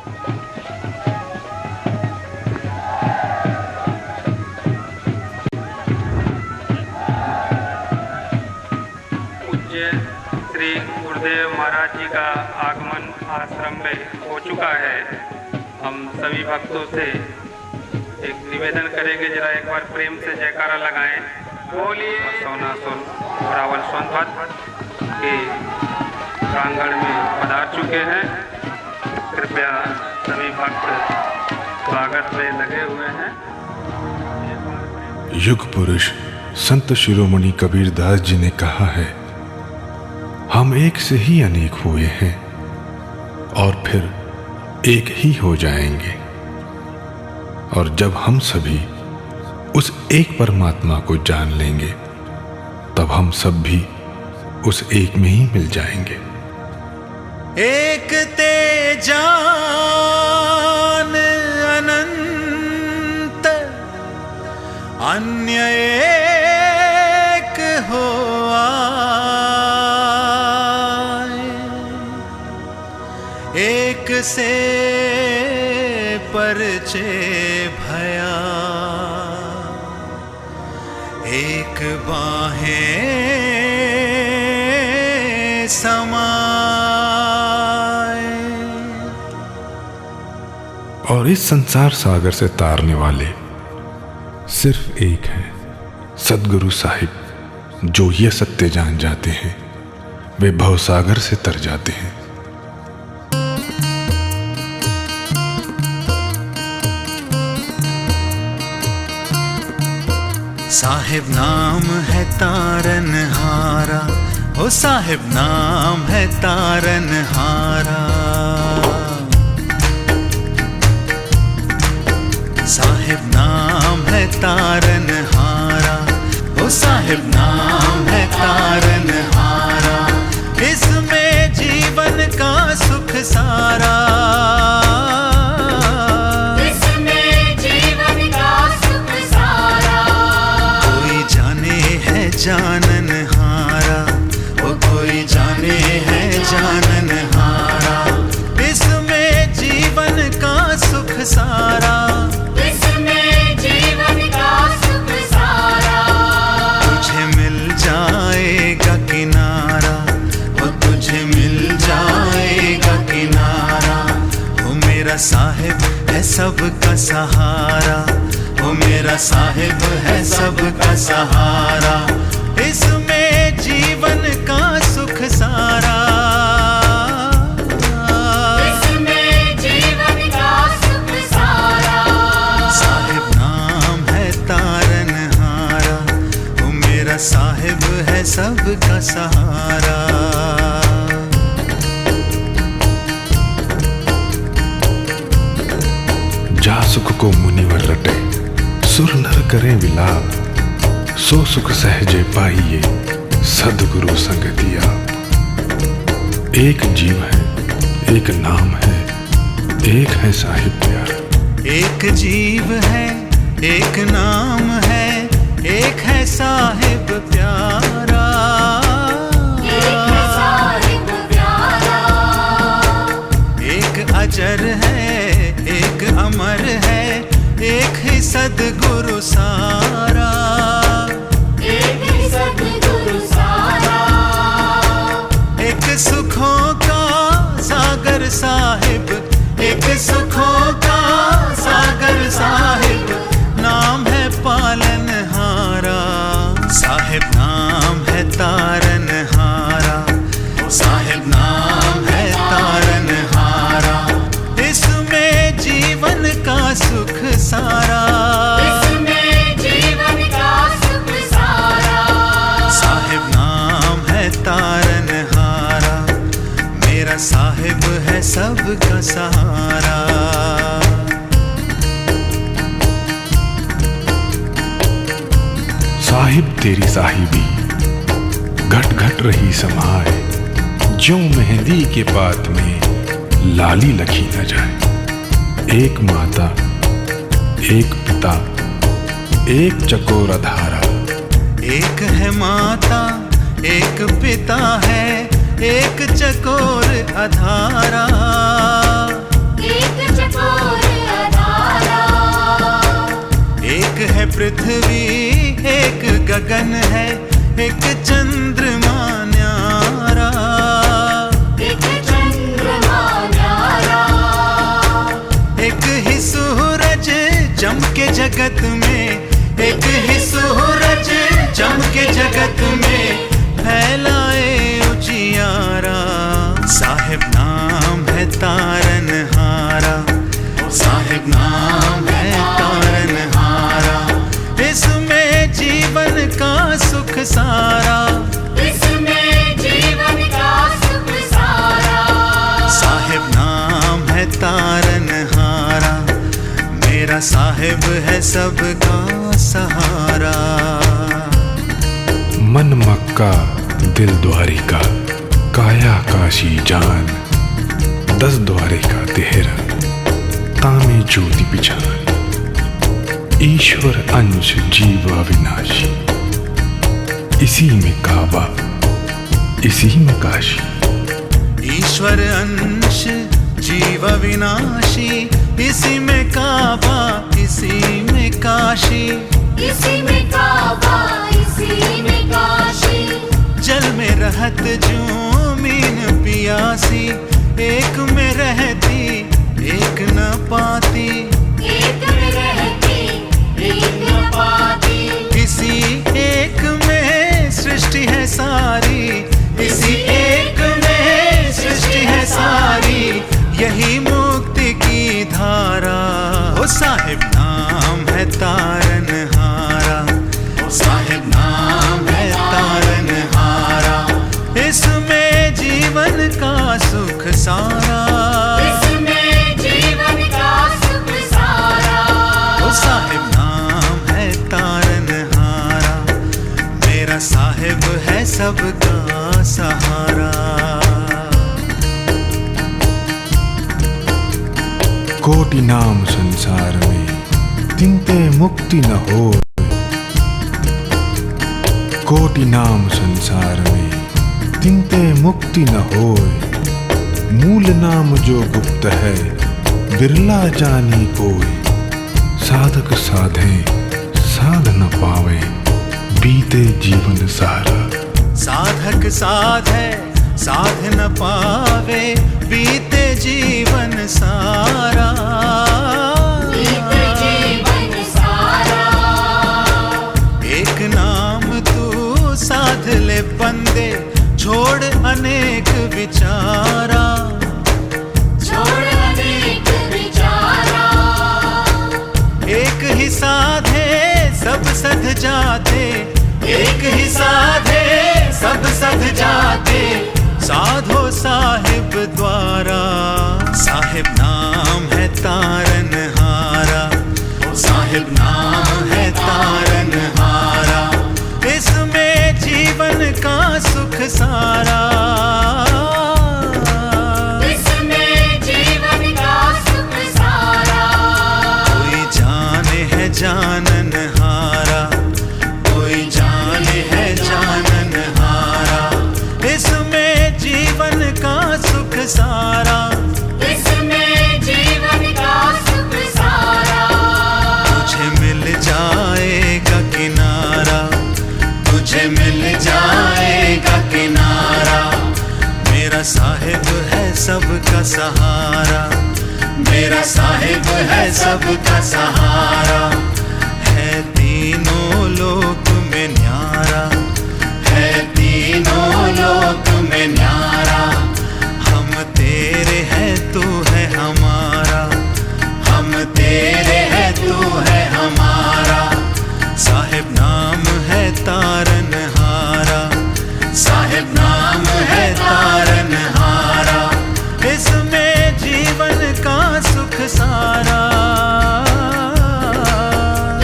पूज्य श्री गुरुदेव महाराज जी का आगमन आश्रम में हो चुका है। हम सभी भक्तों से एक निवेदन करेंगे, जरा एक बार प्रेम से जयकारा लगाएं। बोलिए। सोना सुन रावल सोनभद्र के प्रांगण में पधार चुके हैं। कृपया सभी भक्त स्वागत में लगे हुए हैं। युग पुरुष संत शिरोमणि कबीर दास जी ने कहा है, हम एक से ही अनेक हुए हैं और फिर एक ही हो जाएंगे। और जब हम सभी उस एक परमात्मा को जान लेंगे, तब हम सब भी उस एक में ही मिल जाएंगे। एक ते जान अनंत, अन्य एक हो आए। एक से परिचय भया, एक बाहें समाए। और इस संसार सागर से तारने वाले सिर्फ एक हैं, सद्गुरु साहिब। जो ये सत्य जान जाते हैं, वे भवसागर से तर जाते हैं। साहिब नाम है तारनहारा, ओ साहिब नाम है तारनहारा। साहिब नाम है तारनहारा, ओ साहिब नाम है तारनहारा। इसमें जीवन का सुख सारा, जानन हारा, वो कोई जाने है जानन हारा। इसमें जीवन का सुख सारा, इसमें जीवन का सुख सारा। तुझे मिल जाएगा किनारा, वो तुझे मिल जाएगा किनारा। वो मेरा साहिब है सबका सहारा, वो मेरा साहिब है सबका सहारा। इसमें जीवन का सुख सारा, इसमें जीवन का सुख सारा। साहिब नाम है तारनहारा, वो मेरा साहिब है सबका सहारा। जा सुख को मुनिवर रटे, सुर नर करें विलाप। सो सुख सहजे पाइए, सद्गुरु संगतिया। एक जीव है, एक नाम है, एक है साहिब प्यारा। एक जीव है, एक नाम है, एक है साहिब प्यारा। एक है साहिब प्यारा। एक अजर है, एक अमर है, एक ही सद्गुरु सारा। एक ही सद्गुरु सारा। एक सुखों का सागर साहिब, एक सुखों का सागर साहिब। नाम है पालनहारा, साहिब नाम है तारनहारा, साहिब नाम है तारनहारा। इसमें जीवन का सुख सारा, इसमें जीवन का सुख सारा। साहिब नाम है तारनहारा, मेरा साहिब है सबका सहारा। साहिब तेरी साहिबी घट घट रही समाए, ज्यों मेहंदी के पात में लाली लखी न जाए। एक माता, एक पिता, एक चकोर अधारा। एक है माता, एक पिता है, एक चकोर अधारा। एक पृथ्वी एक गगन है, एक चंद्रमा न्यारा, एक चंद्रमा न्यारा, एक ही सूरज चमके जगत में, एक ही सूरज चमके जगत में, फैलाए उजियारा। साहिब नाम है तारनहारा, साहिब नाम है तारनहारा, इसमें जीवन का सुख सारा, इसमें जीवन का सुख सारा। साहिब नाम है तारनहारा, मेरा साहिब है सबका सहारा। मन मक्का दिल द्वारिका, काया काशी जान, 10 द्वारिका तेहरा, तामे ज्योति पिछान। ईश्वर अंश जीव अविनाशी, इसी में काबा, इसी में काशी। ईश्वर अंश जीव विनाशी, इसी में काबा, इसी में काशी। इसी में काबा, इसी में काशी। जल में रहत जूमीन पियासी, एक में रहती एक न पाती, एक में रहती एक न पाती। इसी एक में सृष्टि है सारी, इसी एक में सृष्टि है सारी, यही मुक्ति की धारा। ओ साहिब नाम है तारनहारा, ओ साहिब नाम है तारनहारा, इसमें जीवन का सुख सारा, इसमें जीवन का सुख सारा। ओ साहिब नाम है तारनहारा, मेरा साहिब है सबका सहारा। कोटि नाम संसार में, तिनते मुक्ति न हो। कोटि नाम संसार में, तिनते मुक्ति न होए। मूल नाम जो गुप्त है, बिरला जानी कोई। साधक साधे साध न पावे, बीते जीवन सारा। साधक साधे साध न पावे, बीते जीवन सारा, बीते जीवन सारा। एक नाम तू साध ले बंदे, छोड़ अनेक विचारा, छोड़ अनेक विचारा। एक ही साधे सब सध जाते, एक ही साधे सब सध जाते, साधो साहिब द्वारा। साहिब नाम है तारनहारा, साहिब नाम है तारनहारा, इसमें जीवन का सुख सारा, इसमें जीवन का सुख सारा। कोई जाने है जाननहारा, कोई जाने है जाननहारा, इसमें जीवन का सुख सारा, इसमें जीवन का सुख सारा। तुझे मिल जाएगा किनारा, तुझे मिल जाएगा किनारा, मेरा साहिब है सबका सहारा, मेरा साहिब है सबका सहारा। है तीनों लोक में न्यारा, है तीनों लोक में न्यारा, हम तेरे हैं तू है हमारा, हम तेरे हैं तू है हमारा। साहिब नाम है तारनहारा, साहिब नाम है तारनहारा, इसमें जीवन का सुख सारा,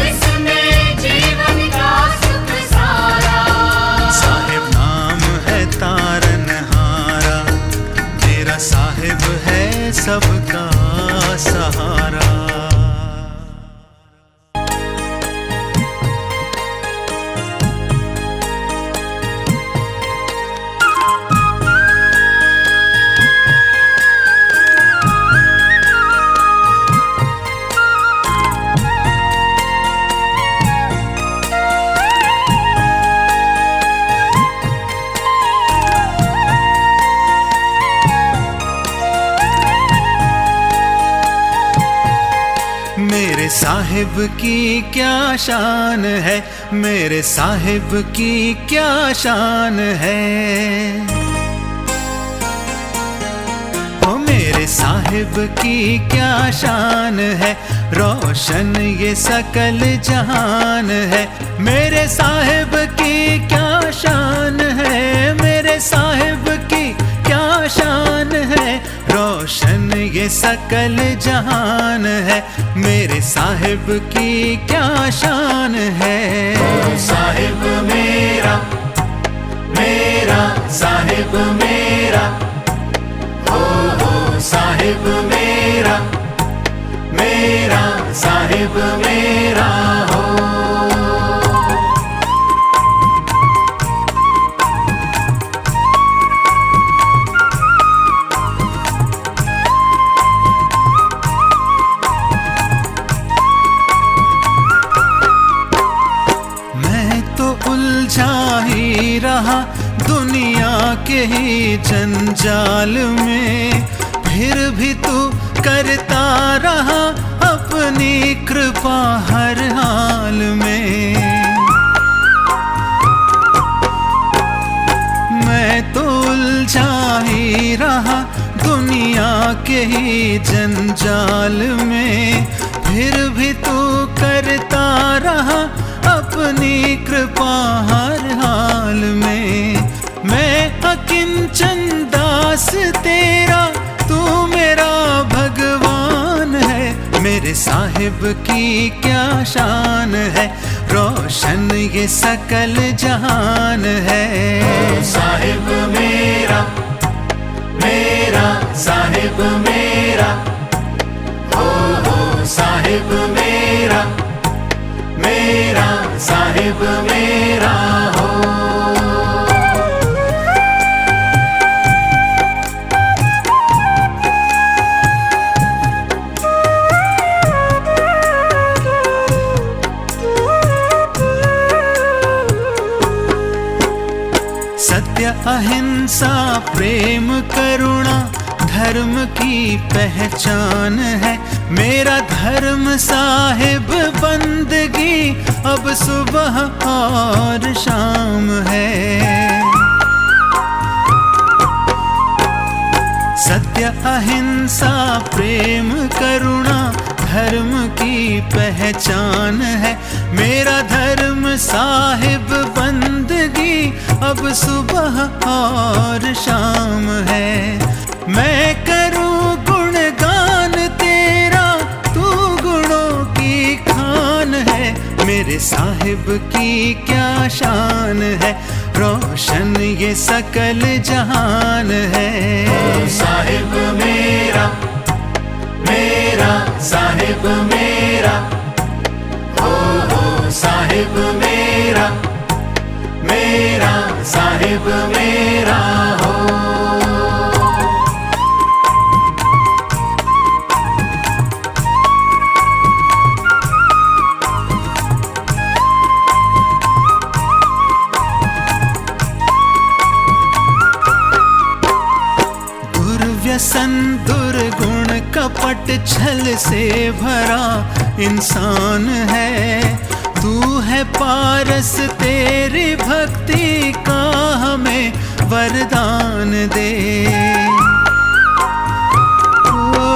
इसमें जीवन का सुख सारा। साहिब नाम है तारनहारा, मेरा साहिब है सबका सहारा। मेरे साहिब की क्या शान है, मेरे साहिब की क्या शान है। ओ मेरे साहिब की क्या शान है, रोशन ये सकल जहान है। मेरे साहिब की क्या शान है, मेरे साहिब की क्या शान है, रोशन ये सकल जहान है। मेरे साहिब की क्या शान है। साहिब मेरा, मेरा साहिब मेरा, हो साहिब मेरा, मेरा साहिब मेरा हो। उलझा ही रहा दुनिया के ही जंजाल में, फिर भी तू करता रहा अपनी कृपा हर हाल में। मैं तो उलझा ही रहा दुनिया के ही जंजाल में, फिर भी तू करता रहा अपनी कृपा हर हाल में। मैं अकिंचन दास तेरा, तू मेरा भगवान है। मेरे साहिब की क्या शान है, रोशन ये सकल जहान है। साहिब मेरा, मेरा साहिब मेरा, हो साहिब मेरा, मेरा साहिब मेरा हो। सत्य अहिंसा प्रेम करुणा धर्म की पहचान है। मेरा धर्म साहिब बंदगी अब सुबह और शाम है। सत्य अहिंसा प्रेम करुणा धर्म की पहचान है। मेरा धर्म साहिब बंदगी अब सुबह और शाम है। मैं करूं गुणगान तेरा, तू गुणों की खान है। मेरे साहिब की क्या शान है, रोशन ये सकल जहान है। साहिब मेरा, मेरा साहिब मेरा, हो साहिब मेरा, मेरा साहिब मेरा हो। दुर्व्यसन दुर्गुण कपट छल से भरा इंसान है। तू है पारस, तेरी भक्ति का हमें वरदान दे। ओ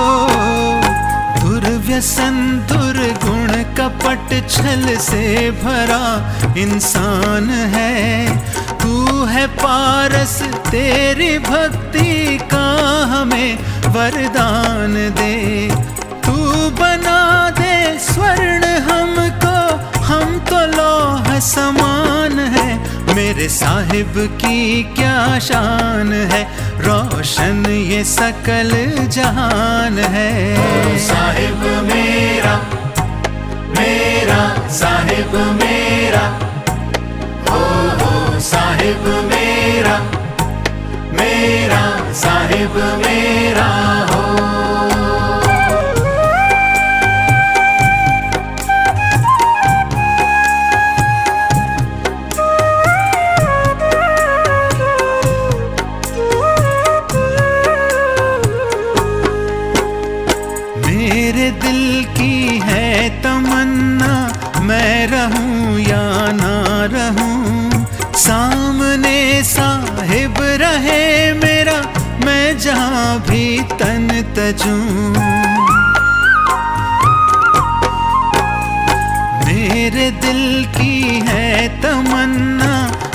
दुर्व्यसन दुर्गुण कपट छल से भरा इंसान है। तू है पारस, तेरी भक्ति का हमें वरदान दे। तू बना दे स्वर्ण हमको, हम तो लौह समान है। मेरे साहिब की क्या शान है, रोशन ये सकल जहान है। साहिब मेरा, मेरा साहिब मेरा, हो साहिब मेरा, मेरा साहिब मेरा हो। मेरे दिल की है तमन्ना, मैं रहूं या ना रहूं, सामने साहिब रहे मेरा, मैं जहां भी तन तजूं। मेरे दिल की है तमन्ना,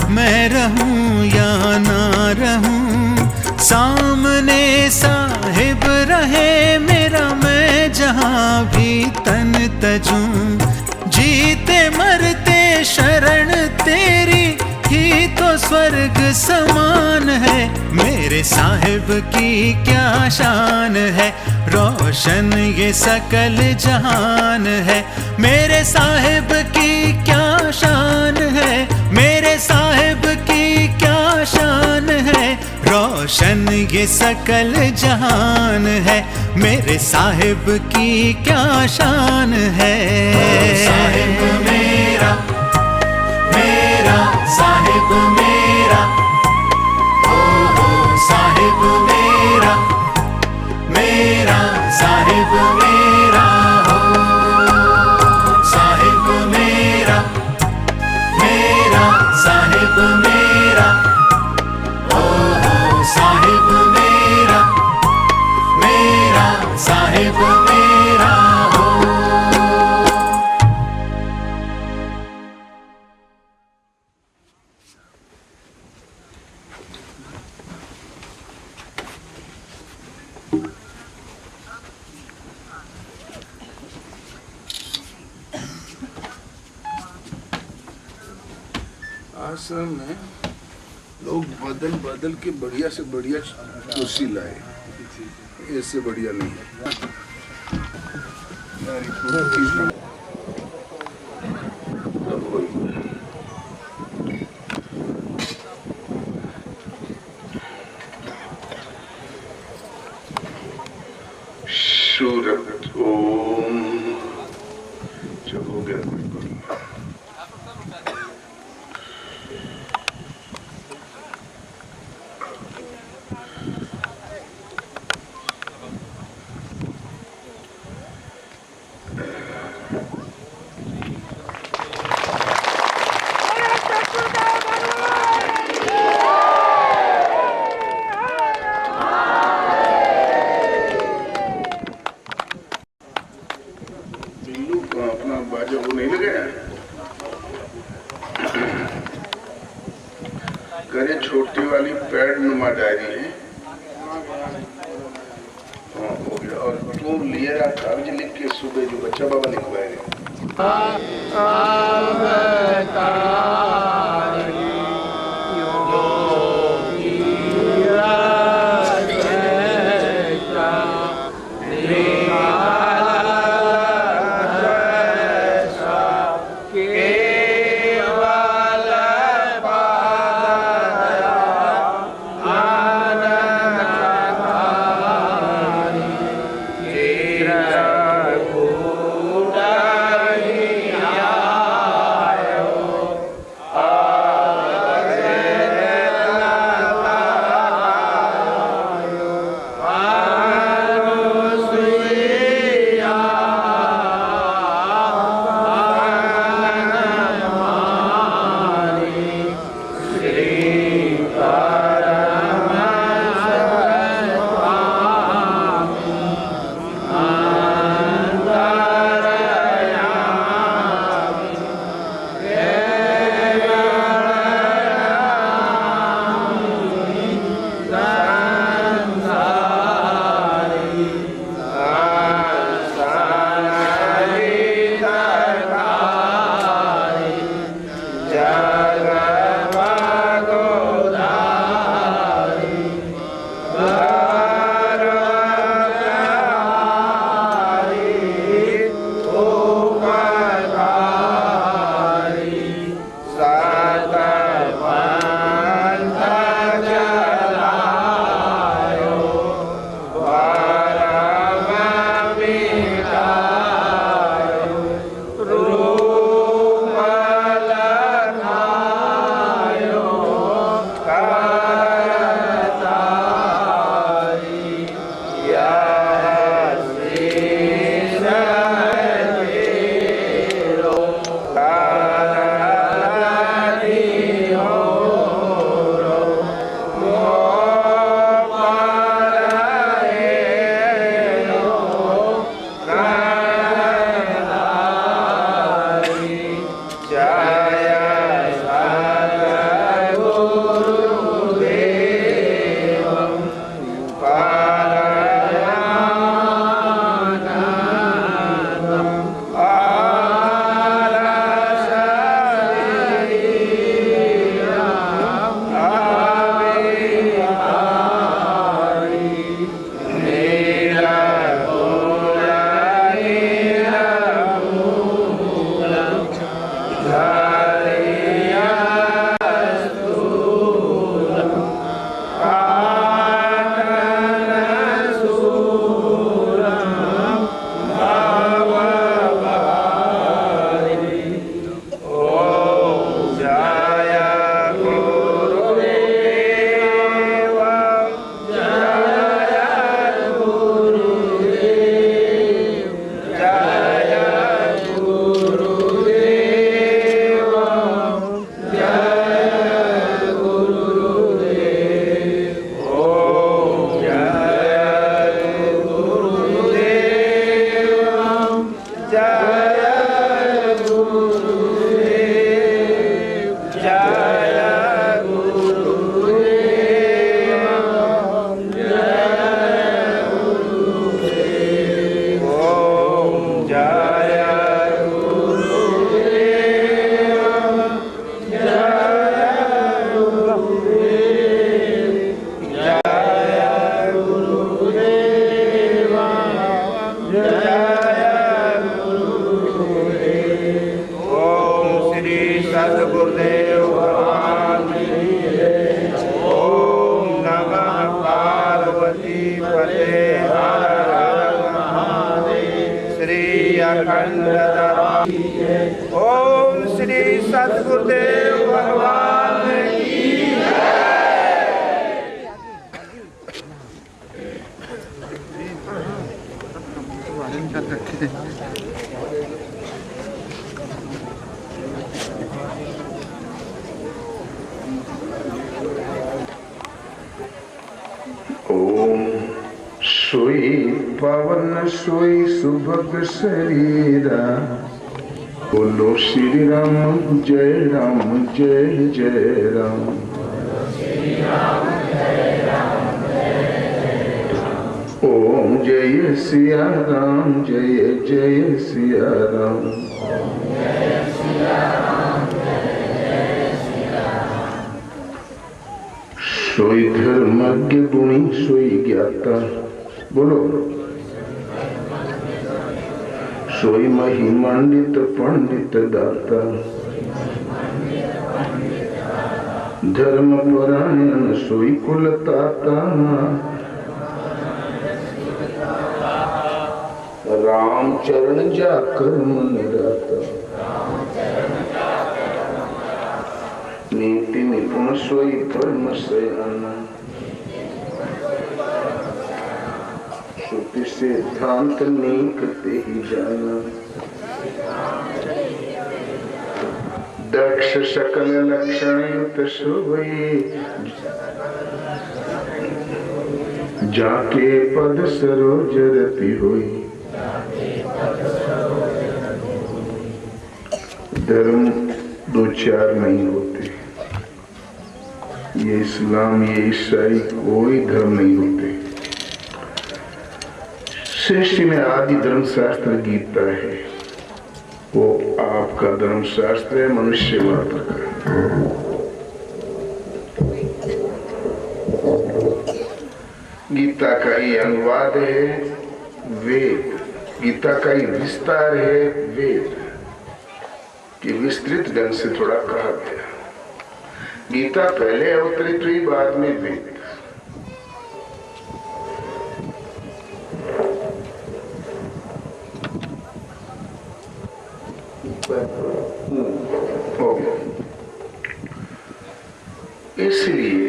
मैं रहूं या ना रहूं, सामने साहिब रहे मेरा, मैं जहां भी तन तजूं। जीते मरते शरण तेरी ही तो स्वर्ग समान है, मेरे साहिब की क्या शान है, रोशन ये सकल जहान है। मेरे साहिब की क्या शान है, मेरे साहिब की क्या शान है, रोशन ये सकल जहान है, मेरे साहिब की क्या शान है। साहिब मेरा, मेरा साहिब मेरा, ओ साहिब मेरा, मेरा साहिब मेरा, हो साहिब मेरा, मेरा साहिब मेरा, ओ साहिब मेरा, मेरा साहिब मेरा हो। आश्रम में लोग बदल बदल के बढ़िया से बढ़िया कुर्सी लाए, इससे बढ़िया नहीं है। सूरत ओम जब हो गया बिल्कुल। अपना बाजा वो नहीं लगाया करे, छोटी वाली पैड नुमा डायरी है। हाँ हो गया। और तुम लिए कागज लिख के सुबह जो बच्चा बाबा लिखवाएगा। अखंड धर्म की जय। ओम श्री सद्गुरुदेव भगवान की जय। ओम सोई पावन सोई सुभग शरीरा, बोलो श्री राम जय राम जय जय राम। ओम जय सिया राम जय जय सिया राम। सोई धर्मज्ञ गुणी सोई ज्ञाता, बोलो सोई महिमान्वित पंडित दाता। धर्म परायण सोई कुलताता, राम चरण जाकर मन राता। नीति निपुण सोई धर्म सयाना, श्रुति सिद्धांत नीकते ही जाना। दक्ष सकल लक्षण युक्त सोई, जाके पद सरोज रति होई। धर्म दो चार नहीं होते, ये इस्लाम ये ईसाई कोई धर्म नहीं होते। सृष्टि में आदि धर्म शास्त्र गीता है, वो आपका धर्म शास्त्र है मनुष्य मात्र का। गीता का ही अनुवाद है वेद, गीता का ही विस्तार है वेद, कि विस्तृत ढंग से थोड़ा कहा गया। गीता पहले अवतरित हुई, बाद में वेद। इसलिए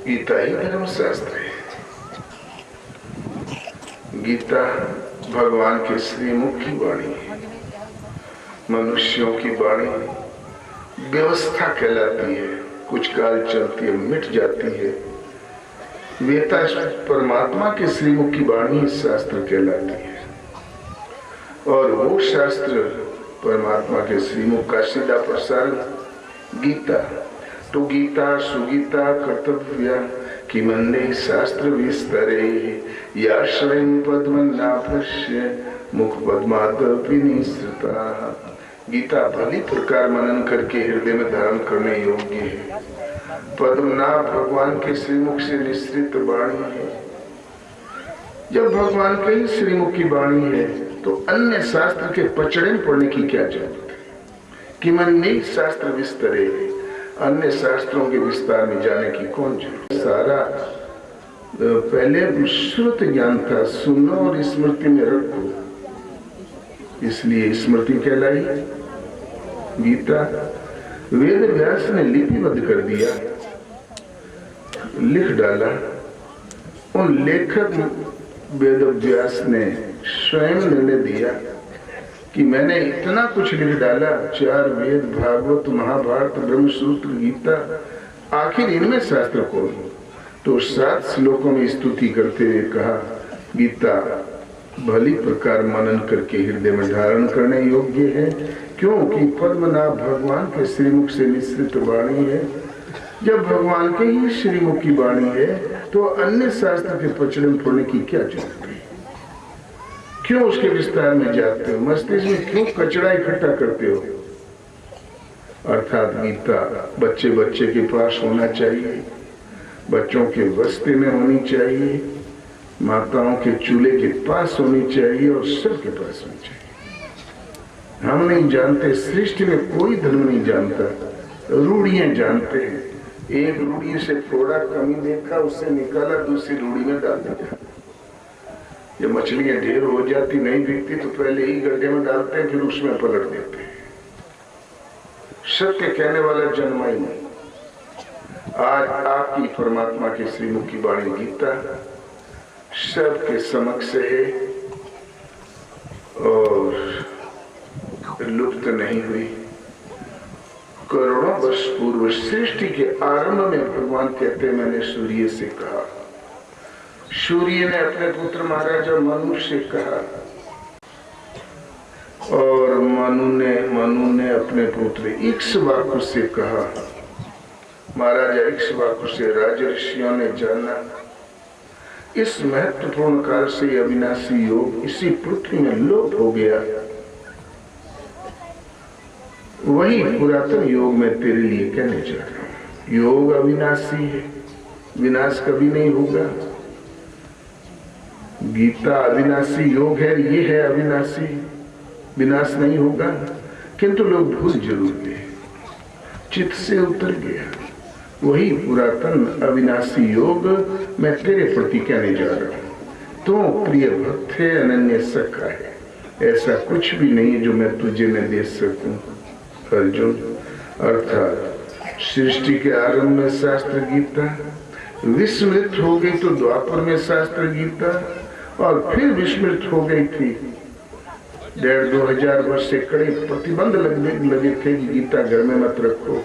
गीता ही धर्म शास्त्र है। गीता भगवान के श्रीमुख की वाणी है, मनुष्यों की वाणी व्यवस्था कहलाती है, कुछ काल चलती है मिट जाती है। वेता परमात्मा के श्रीमुख की वाणी शास्त्र कहलाती है, और वो शास्त्र परमात्मा के श्रीमुख का सीधा प्रसारण गीता। तो गीता सुगीता कर्तव्या कि मंदे शास्त्र विस्तरे, या श्रेम पद्मनाभस्य मुख पद्मादपि निसृता। गीता भली प्रकार मनन करके हृदय में धारण करने योग्य है। पद्मनाभ भगवान के श्रीमुख से निश्रित वाणी है। जब भगवान के ही श्रीमुख की वाणी है तो अन्य शास्त्र के पचड़े पढ़ने की क्या जरूरत है? कि मंदे शास्त्र विस्तरे, अन्य शास्त्रों के विस्तार में जाने की कौन जरूरत? सारा पहले श्रुत ज्ञान था, सुनो और स्मृति में रखो, इसलिए स्मृति कहलाई गीता। वेद व्यास ने लिपिबद्ध कर दिया, लिख डाला। उन लेखक वेद व्यास ने स्वयं निर्णय दिया कि मैंने इतना कुछ लिख डाला, 4 वेद, भागवत, महाभारत, ब्रह्मसूत्र, गीता, आखिर इनमें शास्त्र कौन? तो 7 श्लोकों में स्तुति करते हुए कहा गीता भली प्रकार मनन करके हृदय में धारण करने योग्य है, क्योंकि पद्मनाभ भगवान के श्रीमुख से निश्रित वाणी है। जब भगवान के ही श्रीमुख की वाणी है तो अन्य शास्त्र के पचड़े में पढ़ने की क्या जरूरत है? क्यों उसके विस्तार में जाते हो? मस्तिष्क में क्यों कचरा इकट्ठा करते हो? अर्थात गीता बच्चे बच्चे के पास होना चाहिए, बच्चों के बस्ते में होनी चाहिए, माताओं के चूल्हे के पास होनी चाहिए और सबके पास होनी चाहिए। हम नहीं जानते, सृष्टि में कोई धर्म नहीं जानता, रूढ़ियां जानते हैं। एक रूढ़ी से थोड़ा कमी देखा, उससे निकाला, दूसरी रूढ़ी में डाल दिया। ये मछलियां ढेर हो जाती नहीं बिकती तो पहले ही गड्ढे में डालते हैं, फिर उसमें पलट देते हैं। सत्य कहने वाला जन्मा ही नहीं। आज आपकी परमात्मा के श्रीमुख की वाणी गीता सबके समक्ष है और लुप्त नहीं हुई। करोड़ों वर्ष पूर्व सृष्टि के आरंभ में भगवान कहते, मैंने सूर्य से कहा। सूर्य ने अपने पुत्र महाराजा मनु से कहा और मनु ने अपने पुत्र इक्ष्वाकु से कहा। महाराजा इक्ष्वाकु से राजर्षियों ने जाना। इस महत्वपूर्ण काल से अविनाशी योग इसी पृथ्वी में लोप हो गया। वही पुरातन योग में तेरे लिए कहने जा रहा हूं। योग अविनाशी है, विनाश कभी नहीं होगा। गीता अविनाशी योग है, ये है अविनाशी, विनाश नहीं होगा। किंतु लोग भूल जरूर गए, चित्त से उतर गया। वही पुरातन अविनाशी योग मैं तेरे प्रति कहने जा रहा हूं। तो प्रिय भक्त है, अनन्य सखा है, ऐसा कुछ भी नहीं है जो मैं तुझे न दे सकूं अर्जुन। अर्थात सृष्टि के आरंभ में शास्त्र गीता विस्मृत हो गई तो द्वापर में शास्त्र गीता और फिर विस्मृत हो गई थी। 1500 वर्ष से कड़े प्रतिबंध लगे थे कि गीता घर में मत रखो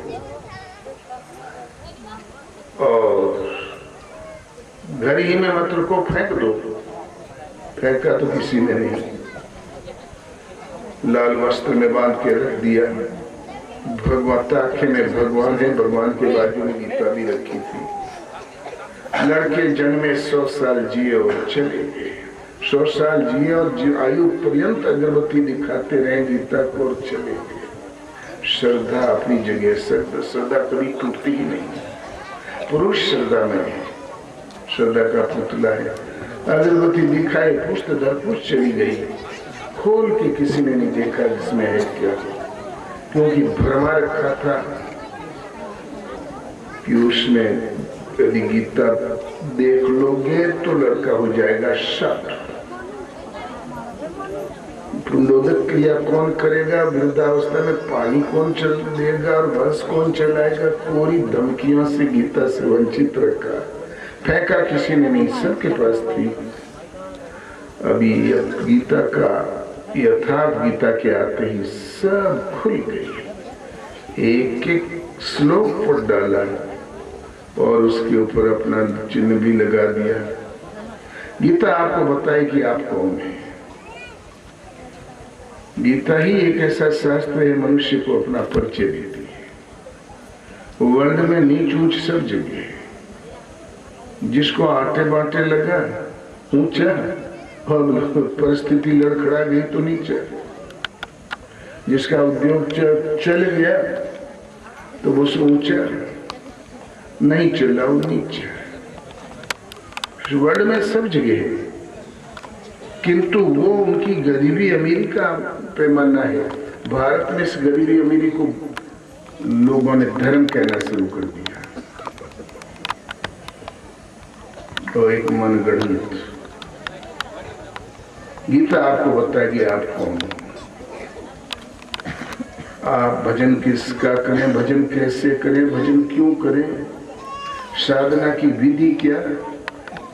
और घर ही में मत रखो, फेंक दो। फेंका तो किसी ने नहीं, लाल वस्त्र में बांध के रख दिया। भगवता आंखें में भगवान है, भगवान के बाजू में गीता भी रखी थी। लड़के जन्मे 100 साल जिए और चले गए। 100 साल जिए और आयु पर्यंत अगरबत्ती दिखाते रहे गीता को और चले गए। श्रद्धा अपनी जगह, श्रद्धा कभी टूटती ही नहीं। पुरुष श्रद्धा में है, श्रद्धा का पुतला है। अगरबत्ती दिखाए, पुष्ट दर पुष्ट चली गई, खोल के किसी ने नहीं देखा जिसमें है क्या, क्योंकि भरमा रखा था कि उसमें यदि गीता देख लोगे तो लड़का हो जाएगा शाट। पुंडोदक क्रिया कौन करेगा, वृद्धावस्था में पानी कौन चल देगा और बस कौन चलाएगा, कोरी धमकियों से गीता से वंचित रखा। फेंका किसी ने नहीं, सबके पास थी। अभी गीता का यथार्थ गीता के आते ही सब खुल गई। एक एक श्लोक पर डाला और उसके ऊपर अपना चिन्ह भी लगा दिया। गीता आपको बताए कि आप कौन है। गीता ही एक ऐसा शास्त्र है मनुष्य को अपना परिचय देती है। वर्ल्ड में नीच ऊंच सब जगह है। जिसको आटे बाटे लगा ऊंचा और परिस्थिति लड़खड़ा गई तो नीचा। जिसका उद्योग चल गया तो वो ऊंचा, नहीं चला वो नीचा। वर्ल्ड में सब जगह है, किंतु वो उनकी गरीबी अमीरी का पैमाना है। भारत में इस गरीबी अमीरी को लोगों ने धर्म कहना शुरू कर दिया तो एक मनगढ़ंत। गीता आपको बताए कि आप कौन हो, आप भजन किसका करें, भजन कैसे करें, भजन क्यों करें, साधना की विधि क्या।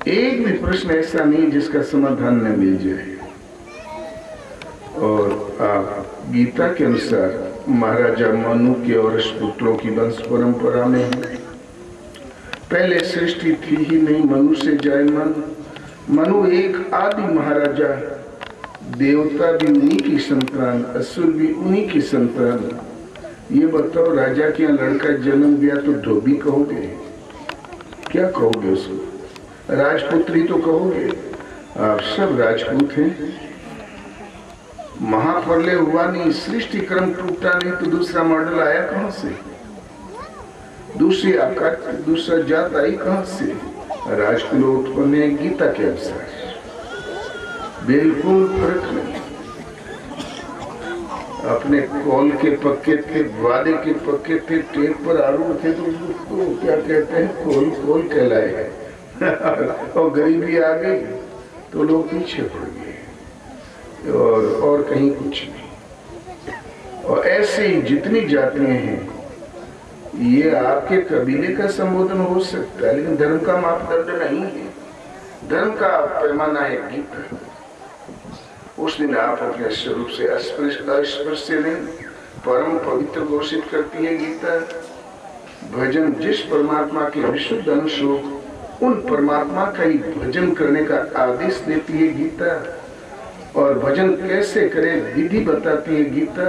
एक भी प्रश्न ऐसा नहीं जिसका समाधान न मिल जाए। और आप गीता के अनुसार महाराजा मनु के और पुत्रों की वंश परंपरा में हैं। पहले सृष्टि थी ही नहीं, मनु से जाए मन। मनु एक आदि महाराजा, देवता भी उन्हीं की संतान, असुर भी उन्हीं की संतान। ये बताओ, राजा के यहाँ लड़का जन्म दिया तो धोबी कहोगे, क्या कहोगे उसको? राजपुत्री तो कहोगे। आप सब राजपूत हैं। महाप्रलय हुआ नहीं, सृष्टि क्रम टूटा नहीं तो दूसरा मॉडल आया कहां से? दूसरी आकार, दूसरा जात आई कहां से? राजकुल उत्पन्न है गीता के अनुसार, बिल्कुल फर्क नहीं। अपने कॉल के पक्के थे, वादे के पक्के थे, टेप पर आरूढ़ थे तो उसको क्या कहते हैं, कॉल कहलाए। और गरीबी आ गई तो लोग पीछे पड़ गए और कहीं कुछ नहीं। और ऐसे ही जितनी जातियां हैं, ये आपके कबीले का संबोधन हो सकता है, लेकिन धर्म का मापदंड नहीं है। धर्म का पैमाना है गीता। उस दिन आप अपने स्वरूप से अस्पृश्य नहीं, परम पवित्र घोषित करती है गीता। भजन जिस परमात्मा के विशुद्ध अंश हो, उन परमात्मा का ही भजन करने का आदेश देती है गीता। और भजन कैसे करें विधि बताती है गीता।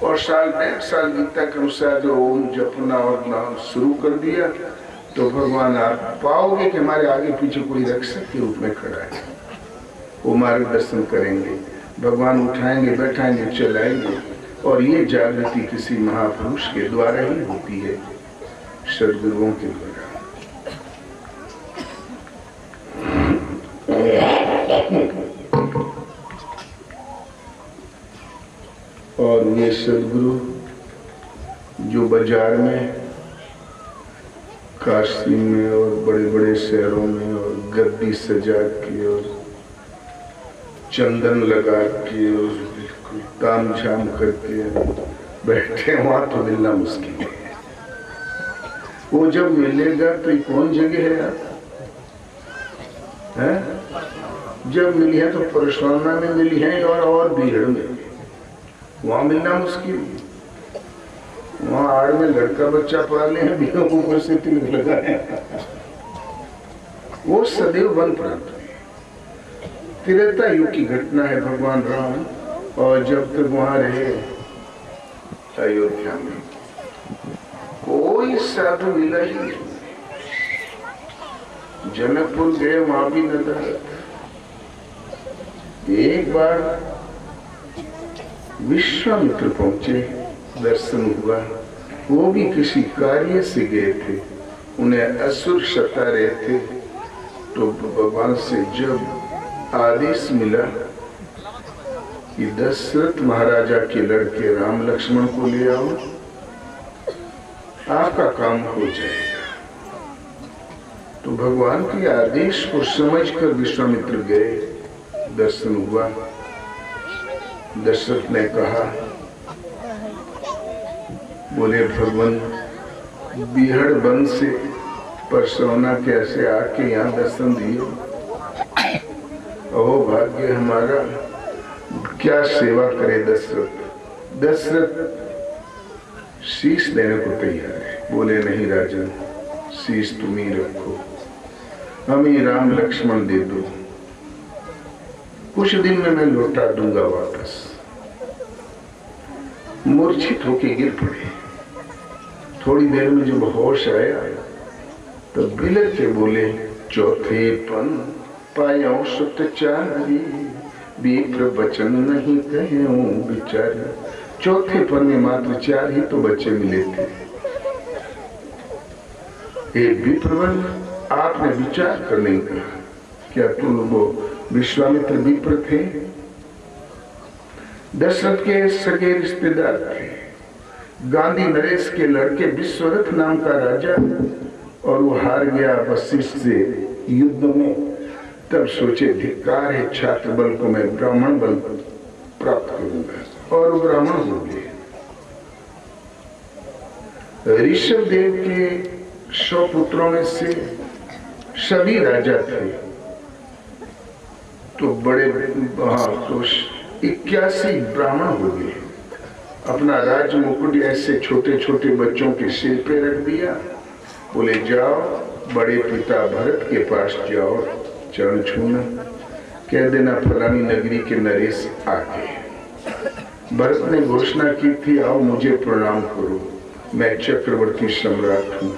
और साल 1.5 साल गीता के अनुसार जो ओम जपना और नाम शुरू कर दिया, तो भगवान आप पाओगे कि हमारे आगे पीछे कोई रक्षक के रूप में खड़ा है। वो मार्गदर्शन करेंगे, भगवान उठाएंगे, बैठाएंगे, चलाएंगे। और ये जागृति किसी महापुरुष के द्वारा ही होती है, सदगुरुओं के द्वारा। और ये सदगुरु जो बाजार में, काशी में और बड़े बड़े शहरों में और गद्दी सजा के और चंदन लगा के और बिल्कुल ताम झाम करके बैठे, वहां तो मिलना मुश्किल है। वो जब मिलेगा तो ये कौन जगह है यार, है? जब मिली है तो परशुराम में मिली है और भीड़ में, वहां मिलना मुश्किल। वहां आड़ में लड़का बच्चा पाले हैं, बिना ऊपर से तिलक लगाए। वो सदैव वन प्रांत में त्रेता युग की घटना है। भगवान राम और जब तक वहां रहे अयोध्या में, कोई साधु मिला ही नहीं। जनकपुर गए, वहां भी नजर। एक बार विश्वामित्र पहुंचे, दर्शन हुआ। वो भी किसी कार्य से गए थे, उन्हें असुर सता रहे थे। तो भगवान से जब आदेश मिला कि दशरथ महाराजा के लड़के राम लक्ष्मण को ले आओ, आपका काम हो जाएगा। तो भगवान के आदेश को समझकर विश्वामित्र गए, दर्शन हुआ। दशरथ ने कहा, बोले भगवान बिहड़ वन से परसौना कैसे आके यहाँ दर्शन दिए। ओ भाग्य हमारा, क्या सेवा करे दशरथ। दशरथ शीश देने को तैयार है। बोले नहीं राजन, शीश तुम ही रखो, हमें राम लक्ष्मण दे दो, कुछ दिन में मैं लौटा दूंगा वापस। मूर्छित होके गिर पड़े। थोड़ी देर में जब होश आया तो बिलर के बोले, चौथे पन पाया सत्चारी, विप्र वचन नहीं कहे बिचारी। चौथे पन में मात्र 4 ही तो बच्चे मिले थे। एक विप्रवन, आपने विचार करने का, क्या तुम वो विश्वामित्र विप्र थे? दशरथ के सगे रिश्तेदार थे। गांधी नरेश के लड़के विश्वरथ नाम का राजा, और वो हार गया वशिष्ठ से युद्ध में। तब सोचे धिक्कार है छात्र बल को, मैं ब्राह्मण बल प्राप्त करूंगा, और ब्राह्मण हो गए। ऋषभ देव के 100 पुत्रों में से सभी राजा थे। तो बड़े तो 81 ब्राह्मण हो गए। अपना राज मुकुट ऐसे छोटे छोटे बच्चों के सिर पे रख दिया। बोले जाओ बड़े पिता भरत के पास जाओ, चरण छूना, कह देना फलानी नगरी के नरेश आ गए। भरत ने घोषणा की थी, आओ मुझे प्रणाम करो, मैं चक्रवर्ती सम्राट हूं।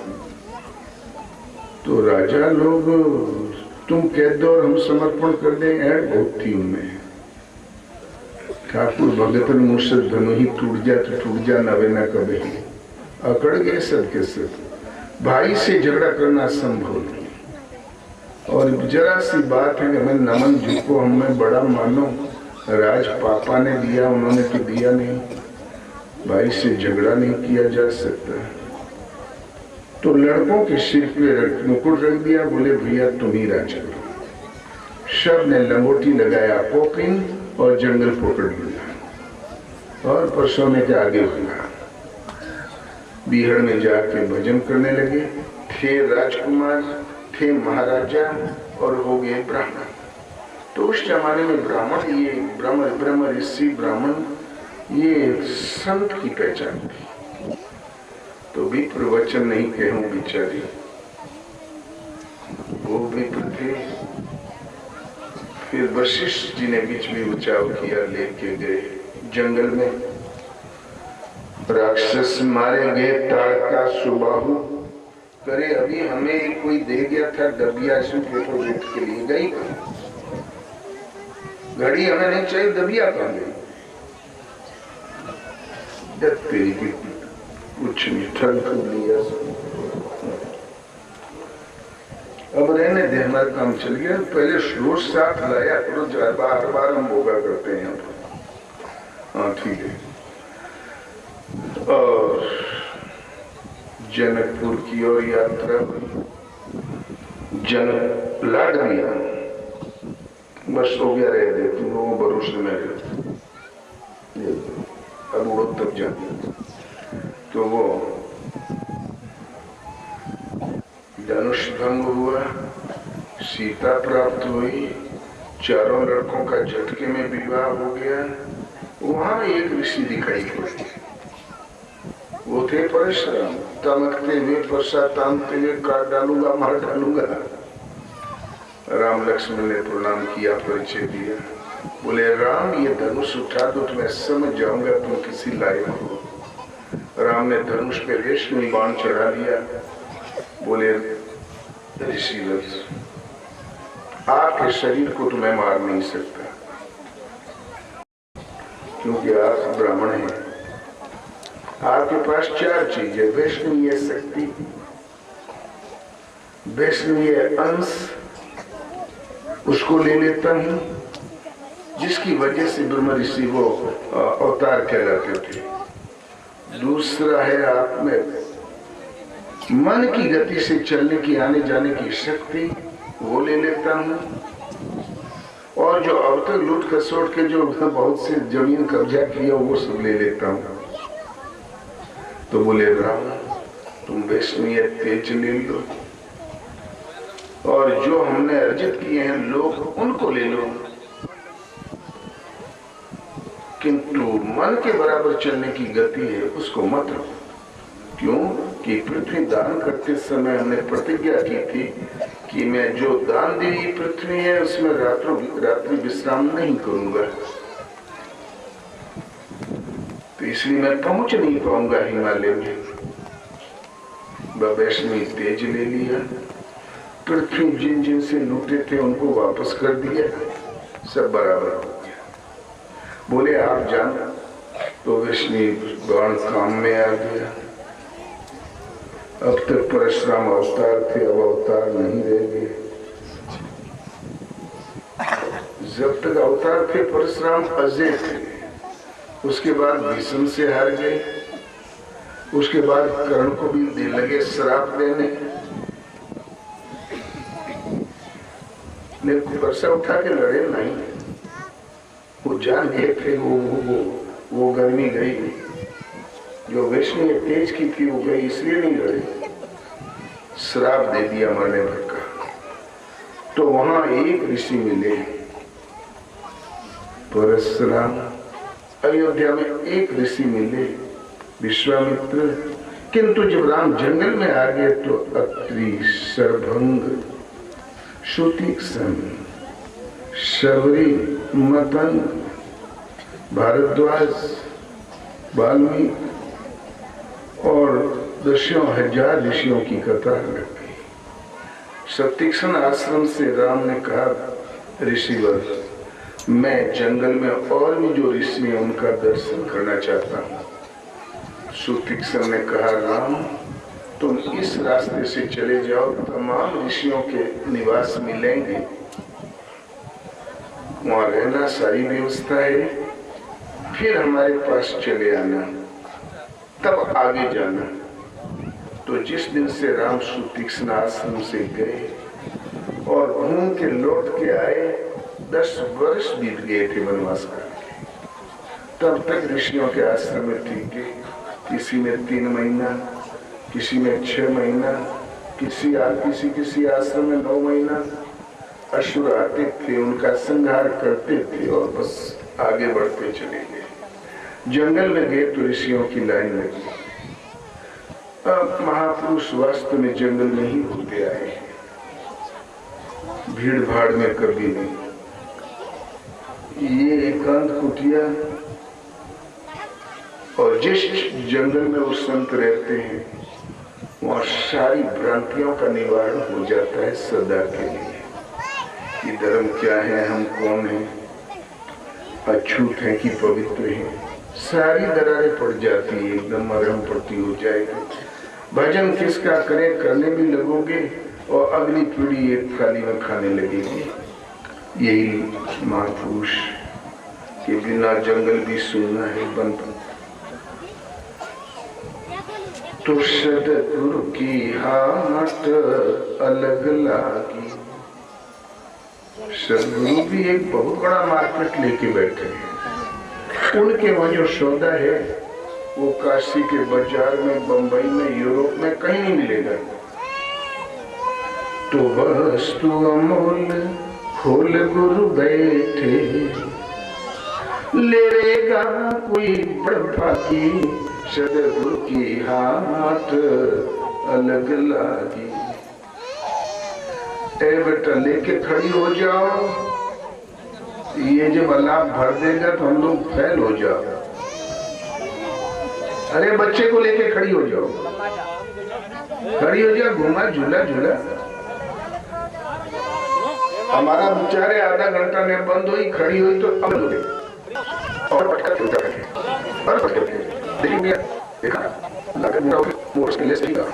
तो राजा लोग, तुम कह दो और हम समर्पण कर दें, ऐड बहुत थी उनमें। ठाकुर भगतन मुर्शद धनु ही टूट जा तो टूट जा, नवे न कभी। अकड़ गए सब के सब। भाई से झगड़ा करना संभव नहीं। और जरा सी बात है कि मैं नमन झुको, हमें बड़ा मानो, राज पापा ने दिया, उन्होंने तो दिया नहीं। भाई से झगड़ा नहीं किया जा सकता। तो लड़कों के सिर पे मुकुट रख दिया। बोले भैया तुम ही राज करो। सब ने लंगोटी लगाया पोपिन और जंगल पकड़ लिया और परसों के आगे हुआ। बिहड़ में जाके भजन करने लगे। थे राजकुमार, थे महाराजा और हो गए ब्राह्मण। तो उस जमाने में ब्राह्मण, ये ब्रह्म ऋषि ब्राह्मण, ये संत की पहचान थी। तो विप्र वचन नहीं कहूं बिचारी, वो विप्र थे। फिर वशिष्ठ जी ने बीच में बचाव किया, लेके गए जंगल में। राक्षस मारे गए, ताड़का सुबाहु करे। अभी हमें कोई दे गया था दबिया पेपर के लिए, गई घड़ी हमें नहीं चाहिए, दबिया कहाँ गई? तेरी की कुछ नहीं, ठग लिया। अब रहने दे, हमारा काम चल गया। पहले रोज साथ लाया करो, बार बार हम भोगा करते हैं। हाँ ठीक है। और जनकपुर की ओर यात्रा हुई। जनक लाड लिया, बस हो गया, रह दे तुम लोगों भरोसे में रहे। अब वो तब जाते तो वो धनुष भंग हुआ, सीता प्राप्त हुई, चारों लड़कों का झटके में विवाह हो गया। वहां एक ऋषि दिखाई पड़े, वो थे परशुराम। तमकते हुए परसा तामते हुए काट डालूंगा, मार डालूंगा। राम लक्ष्मण ने प्रणाम किया, परिचय दिया। बोले राम, ये धनुष उठा दो तो मैं समझ जाऊंगा तुम किसी लायक हो। राम ने धनुष पे रेशमी बाण चढ़ा लिया। बोले ऋषि आपके शरीर को तो मैं मार नहीं सकता, क्योंकि आप ब्राह्मण हैं। आपके पास चार चीजें, वैष्णवीय शक्ति, वैष्णवीय अंश, उसको ले लेता हूं, जिसकी वजह से ब्रह्म ऋषि वो अवतार कहलाते थे। दूसरा है आप में मन की गति से चलने की, आने जाने की शक्ति, वो ले लेता हूं। और जो अब तक लूट खसोट के जो बहुत से जमीन कब्जा किया, वो सब ले लेता हूं। तो बोले राम, तुम वैष्णवीय तेज ले लो, और जो हमने अर्जित किए हैं लोग, उनको ले लो, किंतु मन के बराबर चलने की गति है उसको मत लो। क्यों कि पृथ्वी दान करते समय हमने प्रतिज्ञा की थी कि मैं जो दान दी पृथ्वी है उसमें रात्रि विश्राम नहीं करूंगा। तो इसलिए मैं पहुंच नहीं पाऊंगा हिमालय में। वैष्णवी तेज ले लिया, पृथ्वी जिन जिन से लूटे थे उनको वापस कर दिया, सब बराबर हो गया। बोले आप जाना। तो वैष्णवी बाण काम में आ गया। अब तक परशुराम अवतार थे, अब अवतार नहीं रह गए। जब तक अवतार थे परशुराम अजय थे, उसके बाद भीष्म से हार गए, उसके बाद कर्ण को भी दे लगे श्राप देने। परसा उठा के लड़े नहीं, वो जान गए थे वो गर्मी गई, जो वैष्णवी तेज की थी वो गई, इसलिए नहीं लड़े, श्राप दे दिया मरने भर का। तो वहां एक ऋषि मिले परशुराम, अयोध्या में एक ऋषि मिले विश्वामित्र। किंतु जब राम जंगल में आ गए तो अत्रि, सर्वभंग, शुतिक्सन, शबरी, मतन, भारद्वाज, वाल्मीकि और 10,000 ऋषियों की कतार लग गई। शुतिक्सन आश्रम से राम ने कहा, ऋषिवर मैं जंगल में और भी जो ऋषि हैं उनका दर्शन करना चाहता हूँ। शुतिक्सन ने कहा राम तुम इस रास्ते से चले जाओ, तमाम ऋषियों के निवास मिलेंगे, वहां रहना सारी व्यवस्था है, फिर हमारे पास चले आना, तब आगे जाना। तो जिस दिन से राम शुतिक्सन आश्रम से गए और घूम के लौट के आए, 10 वर्ष बीत गए थे वनवास करके। तब तक ऋषियों के आश्रम में थे। किसी में 3 महीना, किसी में 6 महीना, किसी आश्रम में 9 महीना। असुर आते थे, उनका संहार करते थे और बस आगे बढ़ते चले गए। जंगल में गए तो ऋषियों की लाइन लगी। अब महापुरुष वास्तव में जंगल में ही होते आए हैं, भीड़ भाड़ में कभी नहीं। ये एकांत कुटिया और जिस जंगल में वो संत रहते हैं वहां सारी भ्रांतियों का निवारण हो जाता है सदा के लिए। कि धर्म क्या है, हम कौन हैं, अछूत हैं कि पवित्र हैं, सारी दरारें पड़ जाती है, एकदम मरहम पट्टी हो जाएगी। भजन किसका करें, करने भी लगोगे और अगली पीढ़ी एक थाली में खाने लगेगी। यही महापुरुष के बिना जंगल भी सुनना है बंद। तो सदगुरु की हाट अलग लागी। सदगुरु भी एक बहुत बड़ा मार्केट लेके बैठे हैं। उनके वहां जो सौदा है वो काशी के बाजार में, बंबई में, यूरोप में कहीं नहीं मिलेगा। तो वस्तु अमूल खोल गुरु बैठे, लेगा कोई बड़ा की सदगुरु की हाट अलग लागी। ए बेटा लेके खड़ी हो जाओ, ये जब अल्लाह भर देगा तो हम लोग फैल हो जाओ। अरे बच्चे को लेके खड़ी हो जाओ, खड़ी हो जाओ, घुमा झूला झूला। हमारा बेचारे आधा घंटा ने बंद हुई, खड़ी हुई तो अब हो गई और पटकर उठा करके और पटकर के देखिए भैया, देखा लागत मेरा मोर्स के लिए सही था।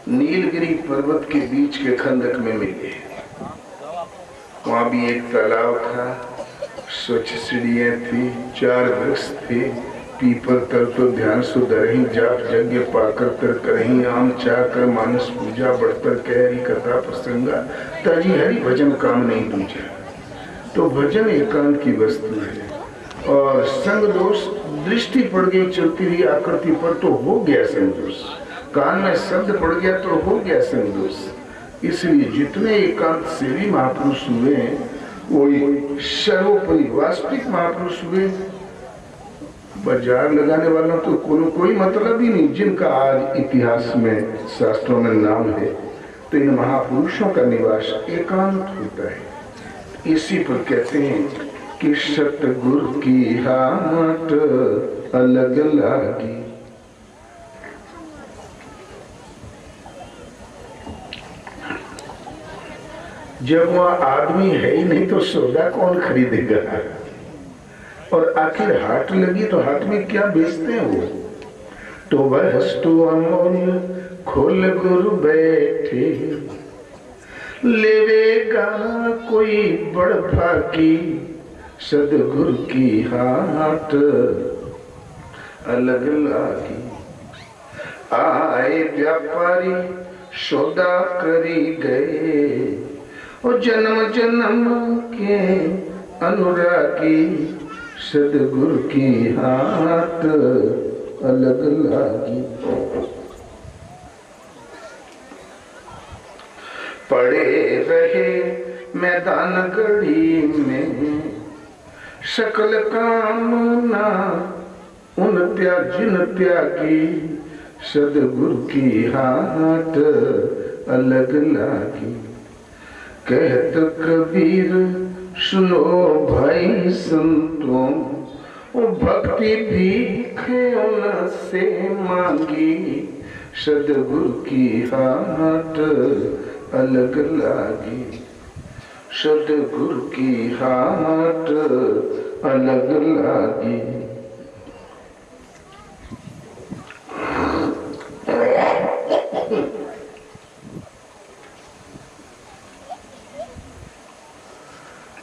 नीलगिरी पर्वत के बीच के खंडक में मिले। वहां भी एक तालाब था, स्वच्छ सीढ़ियां थी, 4 वृक्ष थे, पीपल तर तो ध्यान सुधरही, जाप यज्ञ पाकर तर करही, आम चाकर मानस पूजा बढ़तर कहरी कथा प्रसंगा, ताजी हरि भजन काम नहीं दूजा। तो भजन एकांत की वस्तु है। और संग दोष, दृष्टि पड़ गई चलती रही आकृति पर तो हो गया संग दोष, कान में शब्द पड़ गया तो हो गया संग दोष। इसलिए जितने एकांत सेवी महापुरुष हुए वो सर्वोपरि वास्तविक महापुरुष हुए। बाजार लगाने वालों तो कोई मतलब ही नहीं, जिनका आज इतिहास में शास्त्रों में नाम है। तो इन महापुरुषों का निवास एकांत होता है। इसी पर कहते हैं कि सतगुरु की हाट अलग लागी। जब वह आदमी है ही नहीं तो सौदा कौन खरीदेगा। और आखिर हाट लगी तो हाट में क्या बेचते हैं वो। तो वस्तु अमूल खोल गुरु बैठे, लेवेगा कोई बड़ भागी सदगुरु की हाट अलग लागी। आए व्यापारी सौदा करी गए और जन्म जन्म के अनुरागी सदगुरु की हाट अलग लागी। पड़े रहे मैदान गढ़ी में सकल कामना उन जिन त्यागी सदगुरु की हाट अलग लागी। कहत कबीर सुनो भाई संतों, भक्ति भीखे उनसे मांगी सदगुरु की हाट अलग लागी। सदगुरु की हाट अलग लागी।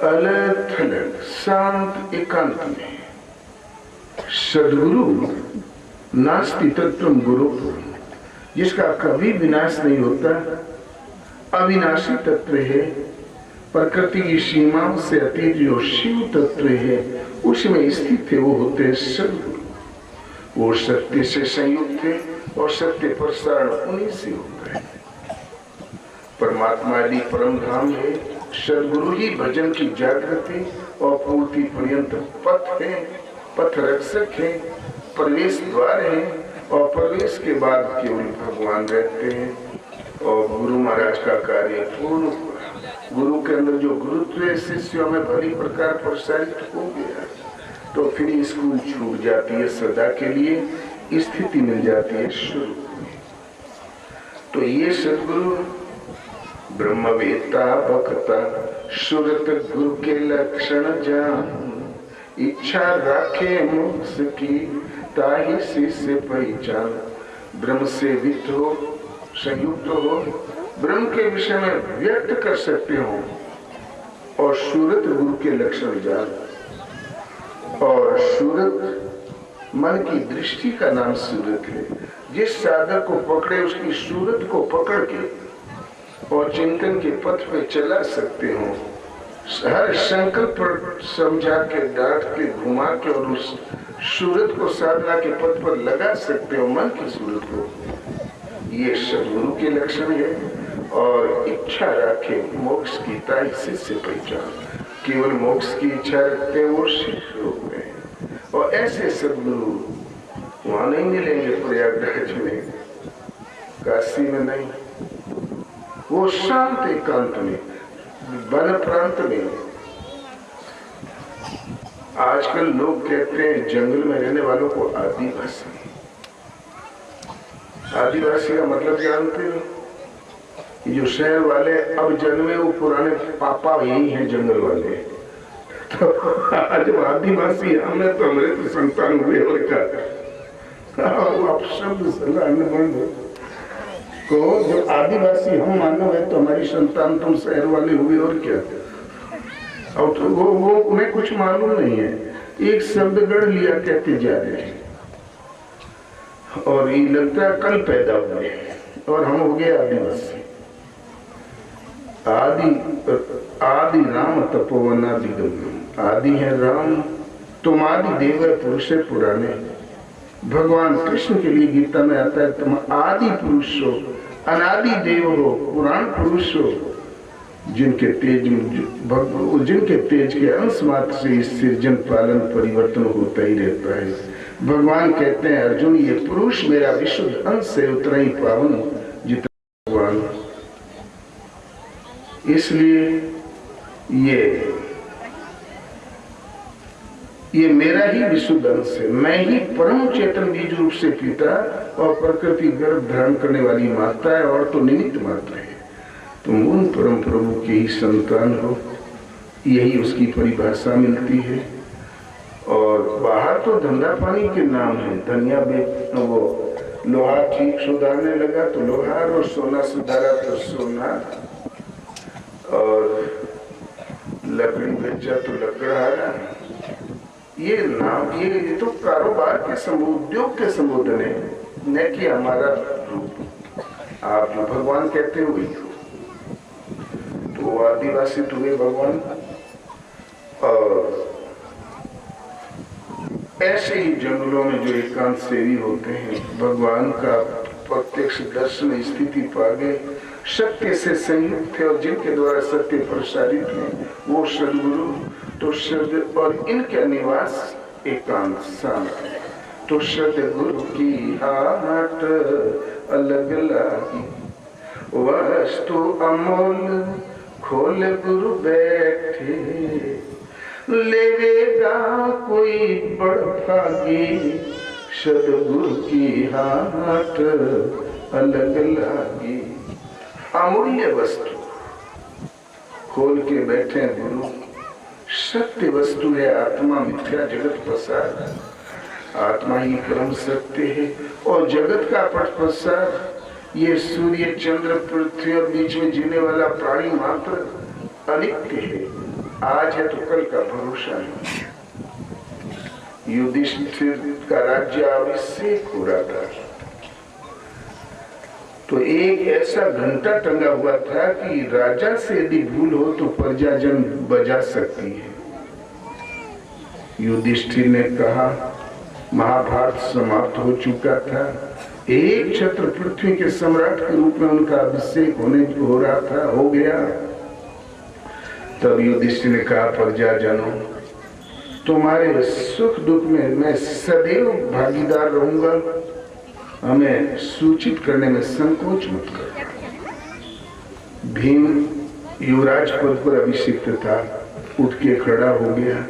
अलग थलग शांत एकांत में सद्गुरु नास्ति तत्त्वम् गुरु, जिसका कभी विनाश नहीं होता, अविनाशी तत्व है, प्रकृति की सीमाओं से अतीत जो शिव तत्व है उसमें स्थित है, वो होते हैं सद्गुरु। वो सत्य से संयुक्त है और सत्य प्रसारण उन्हीं से होता है। परमात्मा यदि परम धाम है, सद्गुरु ही भजन की जागृति और पूर्ति पर्यंत पथ है, पथ रक्षक है, प्रवेश द्वार है, और प्रवेश के बाद केवल भगवान रहते हैं। और गुरु महाराज का कार्य पूर्ण, गुरु के अंदर जो गुरुत्व है शिष्यों में भली प्रकार प्रसारित हो गया, तो फिर स्कूल छूट जाती है, सदा के लिए स्थिति मिल जाती है शुरू में। तो ये सद्गुरु ब्रह्मवेत्ता भक्ता सुरत गुरु के लक्षण जान, इच्छा राखे मोक्ष की ताहि शिष्य पहचान। ब्रह्म से वित्त हो, संयुक्त हो, ब्रह्म के विषय में व्यक्त कर सकते हो, और सूरत गुरु के लक्षण जान। और सूरत मन की दृष्टि का नाम सूरत है। जिस साधक को पकड़े उसकी सूरत को पकड़ के और चिंतन के पथ पे चला सकते हो। हर संकल्प पर समझा के, डांट के, घुमा के, और उस सूरत को साधना के पथ पर लगा सकते हो, मन की सूरत को। ये सद्गुरु के लक्षण है। और इच्छा रखे मोक्ष की ताई शिष्य पहचान, केवल मोक्ष की इच्छा रखते हैं वो शिष्य हो गए। और ऐसे सद्गुरु वहां नहीं मिलेंगे, प्रयागराज में, काशी में नहीं, वो शांत एकांत में, वन प्रांत में। आजकल लोग कहते हैं जंगल में रहने वालों को आदिवासी। आदिवासी का मतलब जानते हो? जो शहर वाले अब जन्मे वो पुराने पापा यही हैं जंगल वाले। तो आज आदिवासी हमें तो हमारे तो संतान हुए और क्या आप शब्द सलाह बंद को, जो आदिवासी हम मानव है तो हमारी संतान तुम शहर वाले हुए और क्या। और तो वो उन्हें कुछ मालूम नहीं है, एक शब्द गढ़ लिया कहते जा रहे हैं, और ये लगता है कल पैदा हुए और हम हो गए आदिवासी। आदि राम तपोवनादिगम, आदि है राम, तुम आदि देव पुरुष है पुराने। भगवान कृष्ण के लिए गीता में आता है तुम आदि पुरुष हो, अनादि देव हो, पुराण पुरुष हो, जिनके तेज के अंश मात्र से सृजन पालन परिवर्तन होता ही रहता है। भगवान कहते हैं अर्जुन ये पुरुष मेरा विशुद्ध अंश है, उतना ही पावन जितना भगवान। इसलिए ये मेरा ही विशुद्ध अंश है, मैं ही परम चेतन बीज रूप से पिता और प्रकृति गर्भ धारण करने वाली माता है, और तो निमित्त मात्र है। तुम उन परम प्रभु के ही संतान हो, यही उसकी परिभाषा मिलती है। और बाहर तो धंधा पानी के नाम है, धनिया वो लोहा ठीक सुधारने लगा तो लोहार, और सोना सुधारा तो सोना, और लकड़ी बेचा तो लकड़हारा। ये नाम ये तो कारोबार के उद्योग के संबोधन है, न कि हमारा रूप। आप भगवान कहते हो वही हो, तो आदिवासी तुम्हें भगवान। और ऐसे ही जंगलों में जो एकांत सेवी होते हैं, भगवान का प्रत्यक्ष दर्शन स्थिति पा गए, सत्य से संयुक्त है और जिनके द्वारा सत्य प्रसारित है वो सद्गुरु। तो सद और इनका निवास एकांत शांत, तो सद्गुरु की हाट अलग लागी, वस्तु अमोल खोल गुरु बैठे, लेवेगा कोई बड़भागी, सद्गुरु की हाट अलग लागी। अमूल्य वस्तु खोल के बैठे गुरु, सत्य वस्तु है आत्मा, मिथ्या जगत प्रसार। आत्मा ही परम सत्य है और जगत का पट प्रसार ये सूर्य चंद्र पृथ्वी और बीच में जीने वाला प्राणी मात्र अनित्य है। आज है तो कल का भरोसा नहीं। युधिष्ठिर का राज्य अभिषेक हो रहा था, तो एक ऐसा घंटा टंगा हुआ था कि राजा से यदि भूल हो तो प्रजाजन बजा सकती है। युधिष्ठिर ने कहा, महाभारत समाप्त हो चुका था, एक छत्र पृथ्वी के सम्राट के रूप में उनका अभिषेक हो रहा था, हो गया। तब युधिष्ठिर ने कहा, प्रजाजनों, तुम्हारे सुख दुख में मैं सदैव भागीदार रहूंगा, हमें सूचित करने में संकोच मत करो। भीम युवराज पद पर अभिषिक्त था, उठ के खड़ा हो गया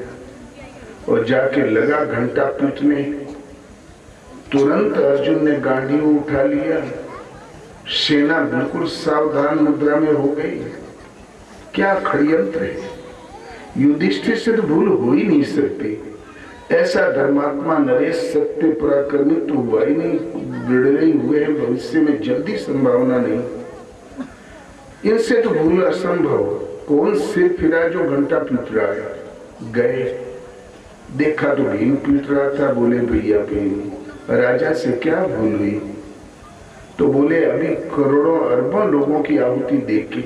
और जाके लगा घंटा पीटने। तुरंत अर्जुन ने गांडीव उठा लिया, सेना बिल्कुल सावधान मुद्रा में हो गई। क्या षड्यंत्र है, युधिष्ठिर से तो भूल हो ही नहीं सकती। ऐसा धर्मात्मा नरेश सत्य पराक्रमी तो हुआ ही नहीं, बिगड़े हुए हैं, भविष्य में जल्दी संभावना नहीं, इनसे तो भूल असंभव। कौन सिर फिरा जो घंटा पीट रहा है। गए, देखा तो भीम पीट रहा था, बोले भैया भीम, राजा से क्या भूल हुई? तो बोले अभी करोड़ों अरबों लोगों की आहुति देके,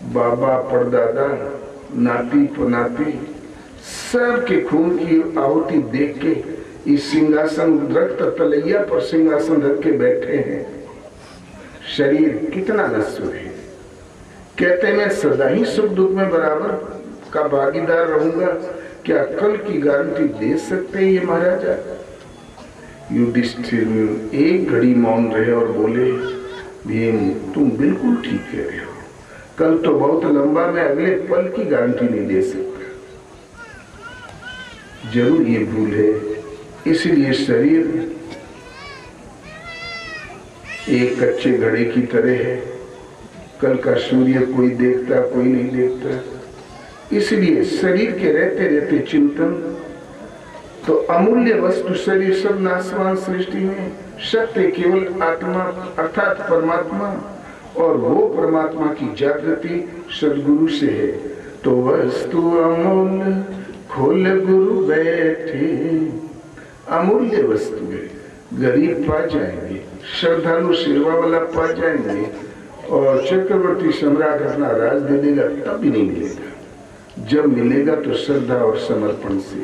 बाबा परदादा नाती पनाती सबके खून की आहुति देख के इस सिंहासन रक्त तलैया पर सिंहासन रख के बैठे हैं। शरीर कितना नश्वर है। कहते मैं सदा ही सुख दुख में बराबर का भागीदार रहूंगा, क्या कल की गारंटी दे सकते हैं ये महाराजा? युधिष्ठिर एक घड़ी मौन रहे और बोले, भीम तुम बिल्कुल ठीक कह रहे हो, कल तो बहुत लंबा, मैं अगले पल की गारंटी नहीं दे सकता। जरूर ये भूल है, इसलिए शरीर एक कच्चे घड़े की तरह है, कल का सूर्य कोई देखता कोई नहीं देखता। इसलिए शरीर के रहते रहते चिंतन, तो अमूल्य वस्तु शरीर सब नाशवान सृष्टि में, सत्य केवल आत्मा अर्थात परमात्मा, और वो परमात्मा की जागृति सदगुरु से है। तो वस्तु अमूल्य खोल गुरु बैठे, अमूल्य वस्तु है, गरीब पा जाएंगे, श्रद्धालु सेवा वाला पा जाएंगे, और चक्रवर्ती सम्राट अपना राज दे देगा तब भी नहीं मिलेगा। जब मिलेगा तो श्रद्धा और समर्पण से।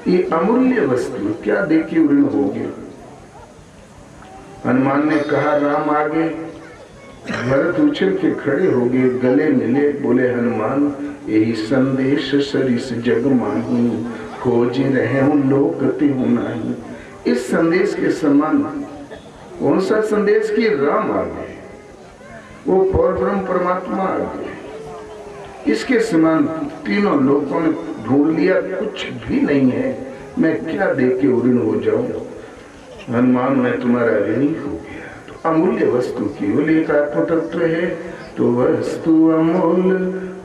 ये अमूल्य वस्तु क्या देखे ऋण हो गए। हनुमान ने कहा, राम आगे, भरत उछल के खड़े हो गए, गले मिले, बोले हनुमान यही संदेश सरिस जग माहू, खोज रहे हूं लोक तिहु नाही। इस संदेश के समान कौन सा संदेश की? राम आ गए, वो परब्रह्म परमात्मा आ गए। इसके समान तीनों लोगों ने ढूंढ लिया, कुछ भी नहीं है, मैं क्या दे के ऋण हो जाऊं? हनुमान मैं तुम्हारा ऋणी हो गया। तो अमूल्य वस्तु केवल एक आत्म तत्व है, तो वस्तु अमूल्य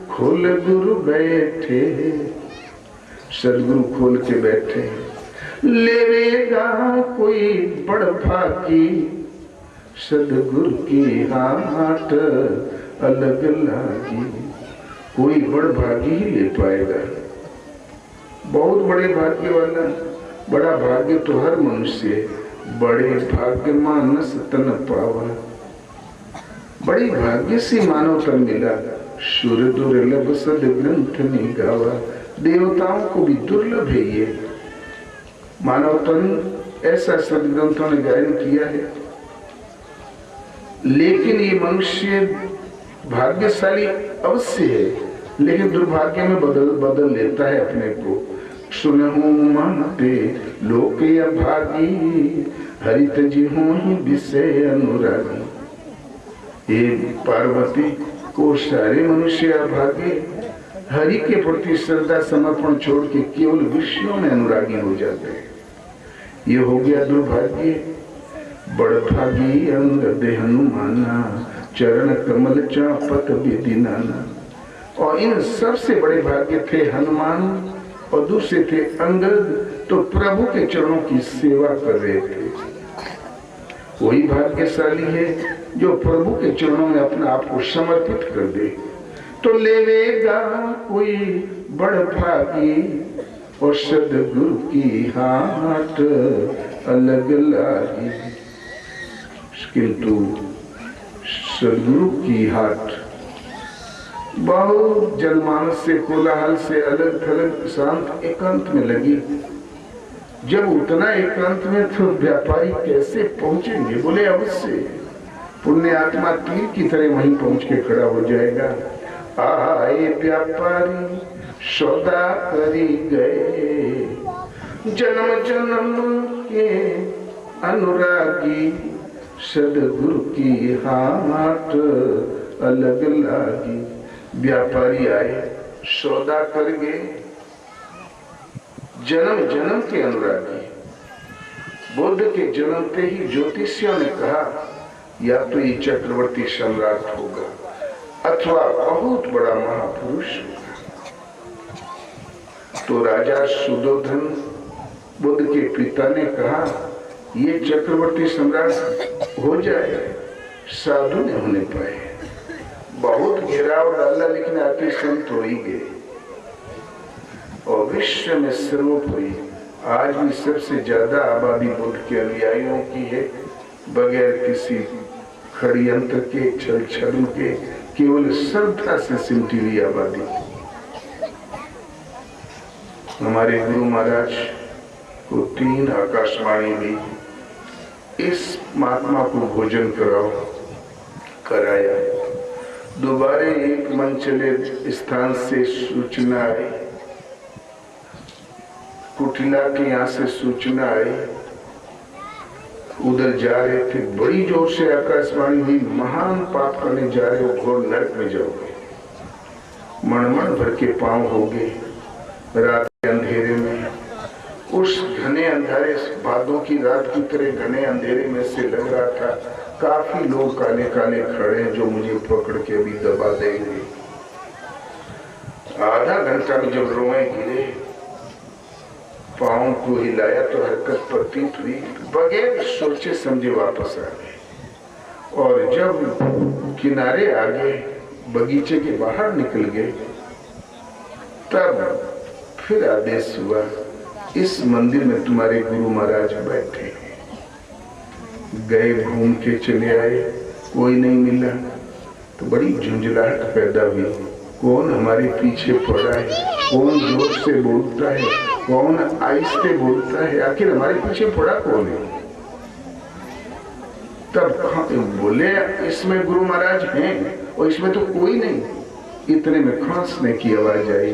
खोल गुरु बैठे, सदगुरु खोल के बैठे। लेवेगा कोई बड़ भागी, सदगुरु की हाथ अलग लागी। कोई बड़ भागी ही ले पाएगा, बहुत बड़े भाग्य वाला। बड़ा भाग्य तो हर मनुष्य है, बड़े भाग्य मानस तन पावा। बड़ी भाग्य से मानव तन मिला, सुर दुर्लभ सद ग्रंथ निगावा। देवताओं को भी दुर्लभ है ये मानव तन, ऐसा सदग्रंथों ने गायन किया है। लेकिन ये मनुष्य भाग्यशाली अवश्य है, लेकिन दुर्भाग्य में बदल लेता है अपने को। सुनहु मानते लोक अभागी, हरित जी हो ही विषय अनुरागी। ये पार्वती को सारे मनुष्य अभागे, हरि के प्रति श्रद्धा समर्पण छोड़ के केवल विषयों में अनुरागी हो जाते हैं। ये हो गया दुर्भाग्य। बड़भागी अंग दे हनुमाना, चरण कमल चापत विधि नाना। और इन सबसे बड़े भाग्य थे हनुमान और दूसरे थे अंगद, तो प्रभु के चरणों की सेवा कर रहे थे। वही भाग्यशाली है जो प्रभु के चरणों में अपने आप को समर्पित कर दे। तो लेवेगा कोई बड़ भागी, और सदगुरु की हाट अलग लागी। किंतु सदगुरु की हाट बहुत जनमानस से कोलाहल से अलग थलग शांत एकांत में लगी। जब उतना एकांत में तो व्यापारी कैसे पहुंचेंगे? बोले अवश्य पुण्य आत्मा तीर की तरह वहीं पहुंच के खड़ा हो जाएगा। आए व्यापारी सौदा करी गए, जन्म जन्म के अनुरागी, सदगुरु की हाट अलग लागी। व्यापारी आए, सौदा कर गए, जन्म जन्म के अनुरागी। बुद्ध के जन्मते ही ज्योतिषियों ने कहा या तो ये चक्रवर्ती सम्राट होगा अथवा बहुत बड़ा महापुरुष होगा। तो राजा सुदोधन बुद्ध के पिता ने कहा ये चक्रवर्ती सम्राट हो जाए। साधु ने होने पाए, बहुत घेराव डाला लेकिन आते संत हो ही गए। और विश्व में सर्वोपरि आज भी सबसे ज्यादा आबादी बुद्ध के अनुयायियों की है, बगैर किसी षड्यंत्र के, छल छल के, केवल श्रद्धा से सिमटी हुई आबादी। हमारे गुरु महाराज को 3 आकाशवाणी भी इस महात्मा को भोजन कराया। दोबारा एक मंचले स्थान से सूचना आई, कुटिला के यहाँ से सूचना आई, उधर जा रहे थे। बड़ी जोर से आकाशवाणी हुई, महान पाप करने जा रहे हो, घोर नरक में जाओगे। मणमण भर के पांव हो गए। रात के अंधेरे में, उस घने अंधेरे, भादों की रात की तरह घने अंधेरे में से लग रहा था काफी लोग काले काले खड़े हैं जो मुझे पकड़ के अभी दबा देंगे। आधा घंटा में जब रोए गिरे, पाँव को हिलाया तो हरकत प्रतीत हुई, बगैर सोचे समझे वापस आ गए। और जब किनारे आ गए, बगीचे के बाहर निकल गए, तब फिर आदेश हुआ इस मंदिर में तुम्हारे गुरु महाराज बैठे। गए, घूम के चले आए, कोई नहीं मिला तो बड़ी झुंझलाहट पैदा हुई। कौन हमारे पीछे पड़ा है, कौन जोर से बोलता है, कौन आहिस्ते बोलता है, आखिर हमारे पीछे पड़ा कौन है? तब बोले इसमें गुरु महाराज हैं और इसमें तो कोई नहीं। इतने में खांसने की आवाज आई।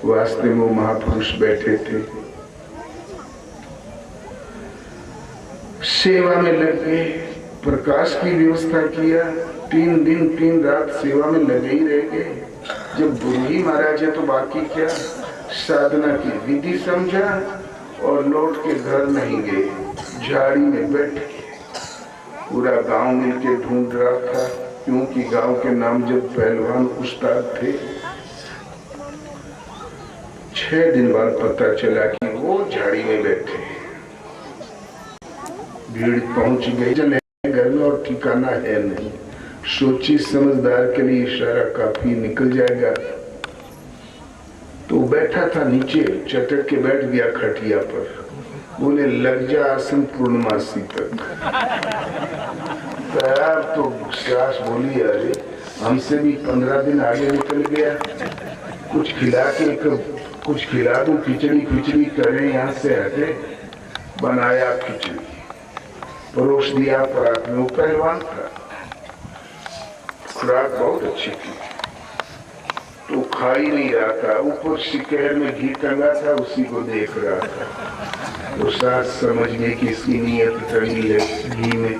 वास्तव में वो महापुरुष बैठे थे, सेवा में लग गए, प्रकाश की व्यवस्था किया। 3 दिन 3 रात सेवा में लगे ही रह गए। जब गुरु ही महाराज है तो बाकी क्या। साधना की विधि समझा और लौट के घर नहीं गए, झाड़ी में बैठ गए। पूरा गांव मिलके ढूंढ रहा था, क्योंकि गांव के नामजद पहलवान उस्ताद थे। 6 दिन बाद पता चला कि वो झाड़ी में बैठे। भीड़ पहुंच गई, चले घर में और ठिकाना है नहीं। सोची समझदार के लिए इशारा काफी, निकल जाएगा। तो बैठा था नीचे, चटक के बैठ गया खटिया पर। बोले लग जा आसन पूर्णमासी तक। तो सास बोली अरे हमसे भी 15 दिन आगे निकल गया, कुछ खिला के कुछ खिला दूं, खिचड़ी करें, यहाँ से हटे। बनाया खिचड़ी, परोस दिया परात में। वो पहलवान था, खुराक बहुत अच्छी थी, तो खा ही नहीं रहा था। ऊपर शिकहर में घी टंगा था, उसी को देख रहा था। तो सास समझ गई कि इसकी नीयत टंगी है घी में।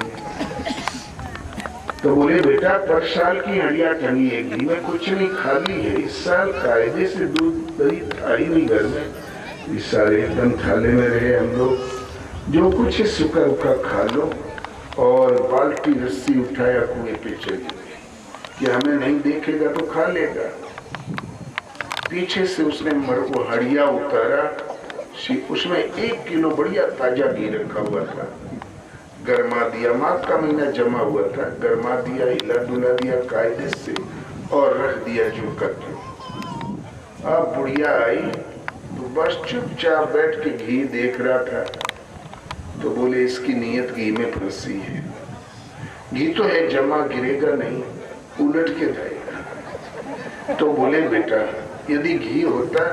तो बोले बेटा पर साल की हंडिया टंगी है, घी में कुछ नहीं, खाली है। इस साल कायदे से दूध दही था ही नहीं घर में। इस साल एकदम थाले में रहे हम लोग, जो कुछ है सूखा उखा खा लो। और बाल्टी रस्सी उठाया, कुएं पे चली गई कि हमें नहीं देखेगा तो खा लेगा। पीछे से उसने वो हड़िया उतारा, उसमें 1 किलो बढ़िया ताजा घी रखा हुआ था। गरमा दिया, माघ का महीना जमा हुआ था, गरमा दिया, हिला डुला दिया कायदे से और रख दिया जो करके। अब बुढ़िया आई तो बस चुपचाप बैठ के घी देख रहा था। तो बोले इसकी नीयत घी में फंसी है। घी तो है जमा, गिरेगा नहीं, उलट के जाएगा। तो बोले बेटा यदि घी होता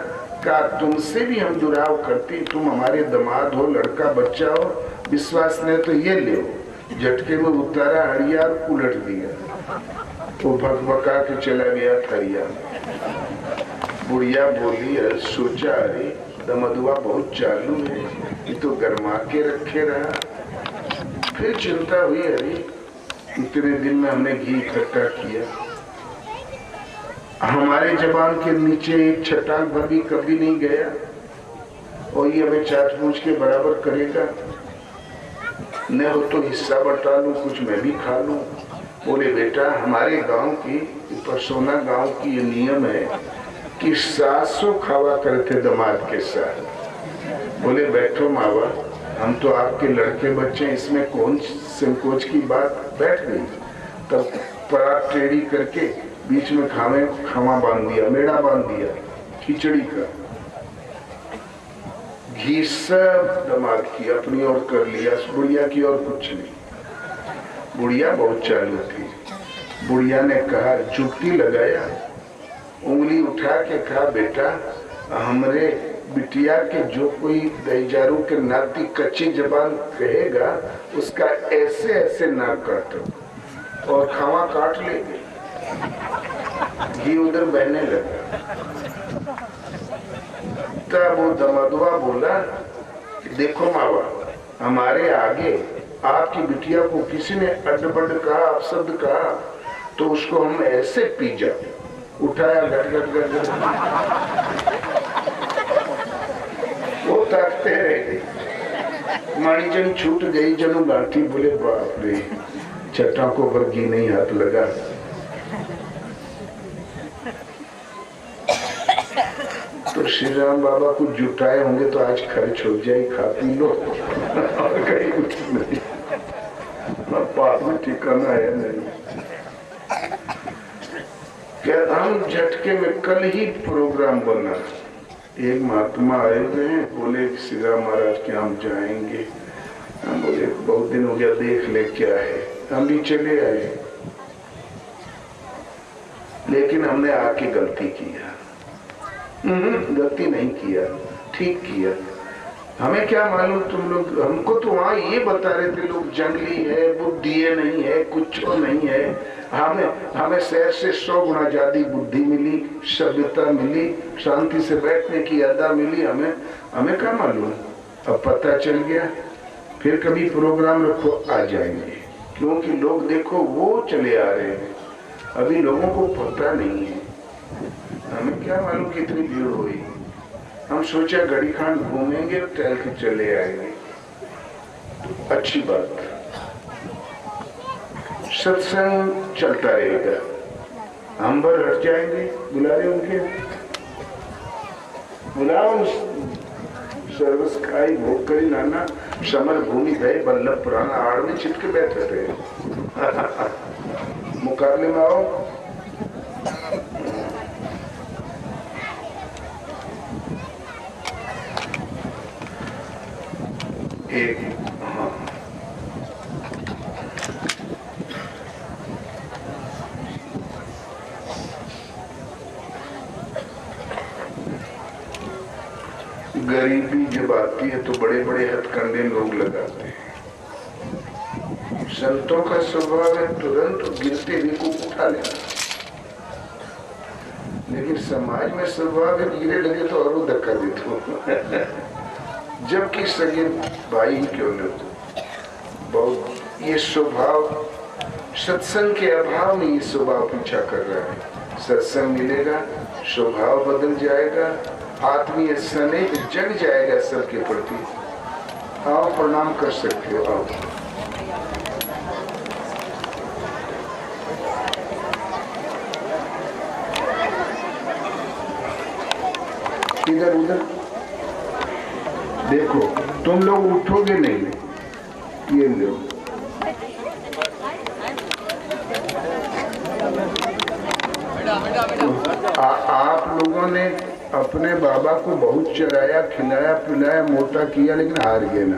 का तुमसे भी हम दुराव करते, तुम हमारे दामाद हो, लड़का बच्चा हो, विश्वास नहीं तो ये ले। झटके में उतारा हड़िया, उलट दिया। वो भगभका के चला गया थरिया। बुढ़िया बोली, सोचा अरे दमदुआ बहुत चालू है, ये तो गरमा के रखे रहा। फिर चिंता हुई, अरे इतने दिन में हमने घी इकट्ठा किया, हमारे जबान के नीचे एक छटाक भर भी कभी नहीं गया, और ये हमें चाट पूछ के बराबर करेगा। न हो तो हिस्सा बटा लूं, कुछ मैं भी खा लूं। बोले बेटा हमारे गांव की, परसोना गांव की ये नियम है कि सासों खावा करते दामाद के साथ। बोले बैठो मावा, हम तो आपके लड़के बच्चे, इसमें कौन संकोच की बात। बैठ गई। तब परात टेढ़ी करके बीच में खामा बांध दिया, मेड़ा बांध दिया खिचड़ी का। घी सब दामाद की अपनी ओर कर लिया, बुढ़िया की ओर कुछ नहीं। बुढ़िया बहुत चालू थी। बुढ़िया ने कहा, जुगती लगाया, उंगली उठा के कहा, बेटा हमरे बिटिया के जो कोई दहीजारू के नाती कच्ची जबान कहेगा उसका ऐसे ऐसे नाक काटो, और खावा काट लेंगे। घी उधर बहने लगा। तब वो दमदुआ बोला, देखो मावा, हमारे आगे आपकी बिटिया को किसी ने अड्ड-बड्ड कहा, अपशब्द कहा, तो उसको हम ऐसे पी जाओ। उठाया, गट गट गट गट, वो ताकते रहे। माणीजन छूट गई, जनू गांठी। बोले बाप रे, चट्टाकों पर घी नहीं हाथ लगा। तो श्री राम बाबा को जुटाए होंगे तो आज खर्च हो जाए, खा पी लो। और कहीं कुछ नहीं, पाप में ठिकाना है नहीं। क्या हम झटके में कल ही प्रोग्राम बना। एक महात्मा आए हुए हैं, बोले श्री राम महाराज के हम जाएंगे। हम बोले बहुत दिन हो गया, देख ले क्या है। हम भी चले आए, लेकिन हमने आके गलती किया। गलती नहीं किया, ठीक किया। हमें क्या मालूम तुम लोग, हमको तो वहां ये बता रहे थे लोग जंगली है, बुद्धि नहीं है, कुछ नहीं है। हमें शहर से 100 गुना ज्यादा बुद्धि मिली, सभ्यता मिली, शांति से बैठने की अदा मिली। हमें क्या मालूम, अब पता चल गया। फिर कभी प्रोग्राम रखो, आ जाएंगे। क्योंकि लोग देखो वो चले आ रहे हैं, अभी लोगों को पता नहीं है। हमें क्या मालूम कितनी भीड़ हुई। हम सोचा घड़ी खान घूमेंगे, टहल के चले आएंगे, अच्छी बात। सत्संग चलता रहेगा, हम भर हट जाएंगे। बुला रहे उनके, बुलाओ। सर्वस खाई भोग करी नाना, समर भूमि गए बल्लभ पुराना, आड़ में छिपके बैठे रहे। मुकाबले में आओ। एक गरीबी जब आती है तो बड़े बड़े हथकंडे लोग लगाते हैं। संतों का स्वभाव है तुरंत गिरते हुए को उठा लेना, लेकिन समाज में स्वभाव है गिरे लगे तो और धक्का देते हो। जबकि सगे भाई ही क्यों न हो। बहुत ये स्वभाव, सत्संग के अभाव में ये स्वभाव पीछा कर रहा है। सत्संग मिलेगा, स्वभाव बदल जाएगा, आत्मीय स्नेह जग जाएगा सबके प्रति। आओ प्रणाम कर सकते हो, आओ। इधर उधर देखो, तुम लोग उठोगे नहीं। ये लो, आप लोगों ने अपने बाबा को बहुत चराया, खिलाया पिलाया, मोटा किया, लेकिन हार गए ना।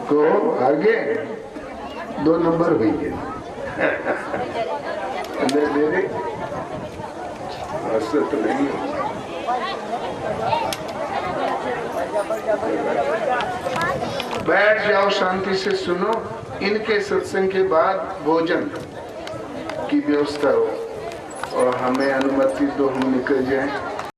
को हार गए, 2 नंबर हुई गए। तो नहीं बैठ जाओ, शांति से सुनो। इनके सत्संग के बाद भोजन की व्यवस्था हो और हमें अनुमति तो हम निकल जाएं।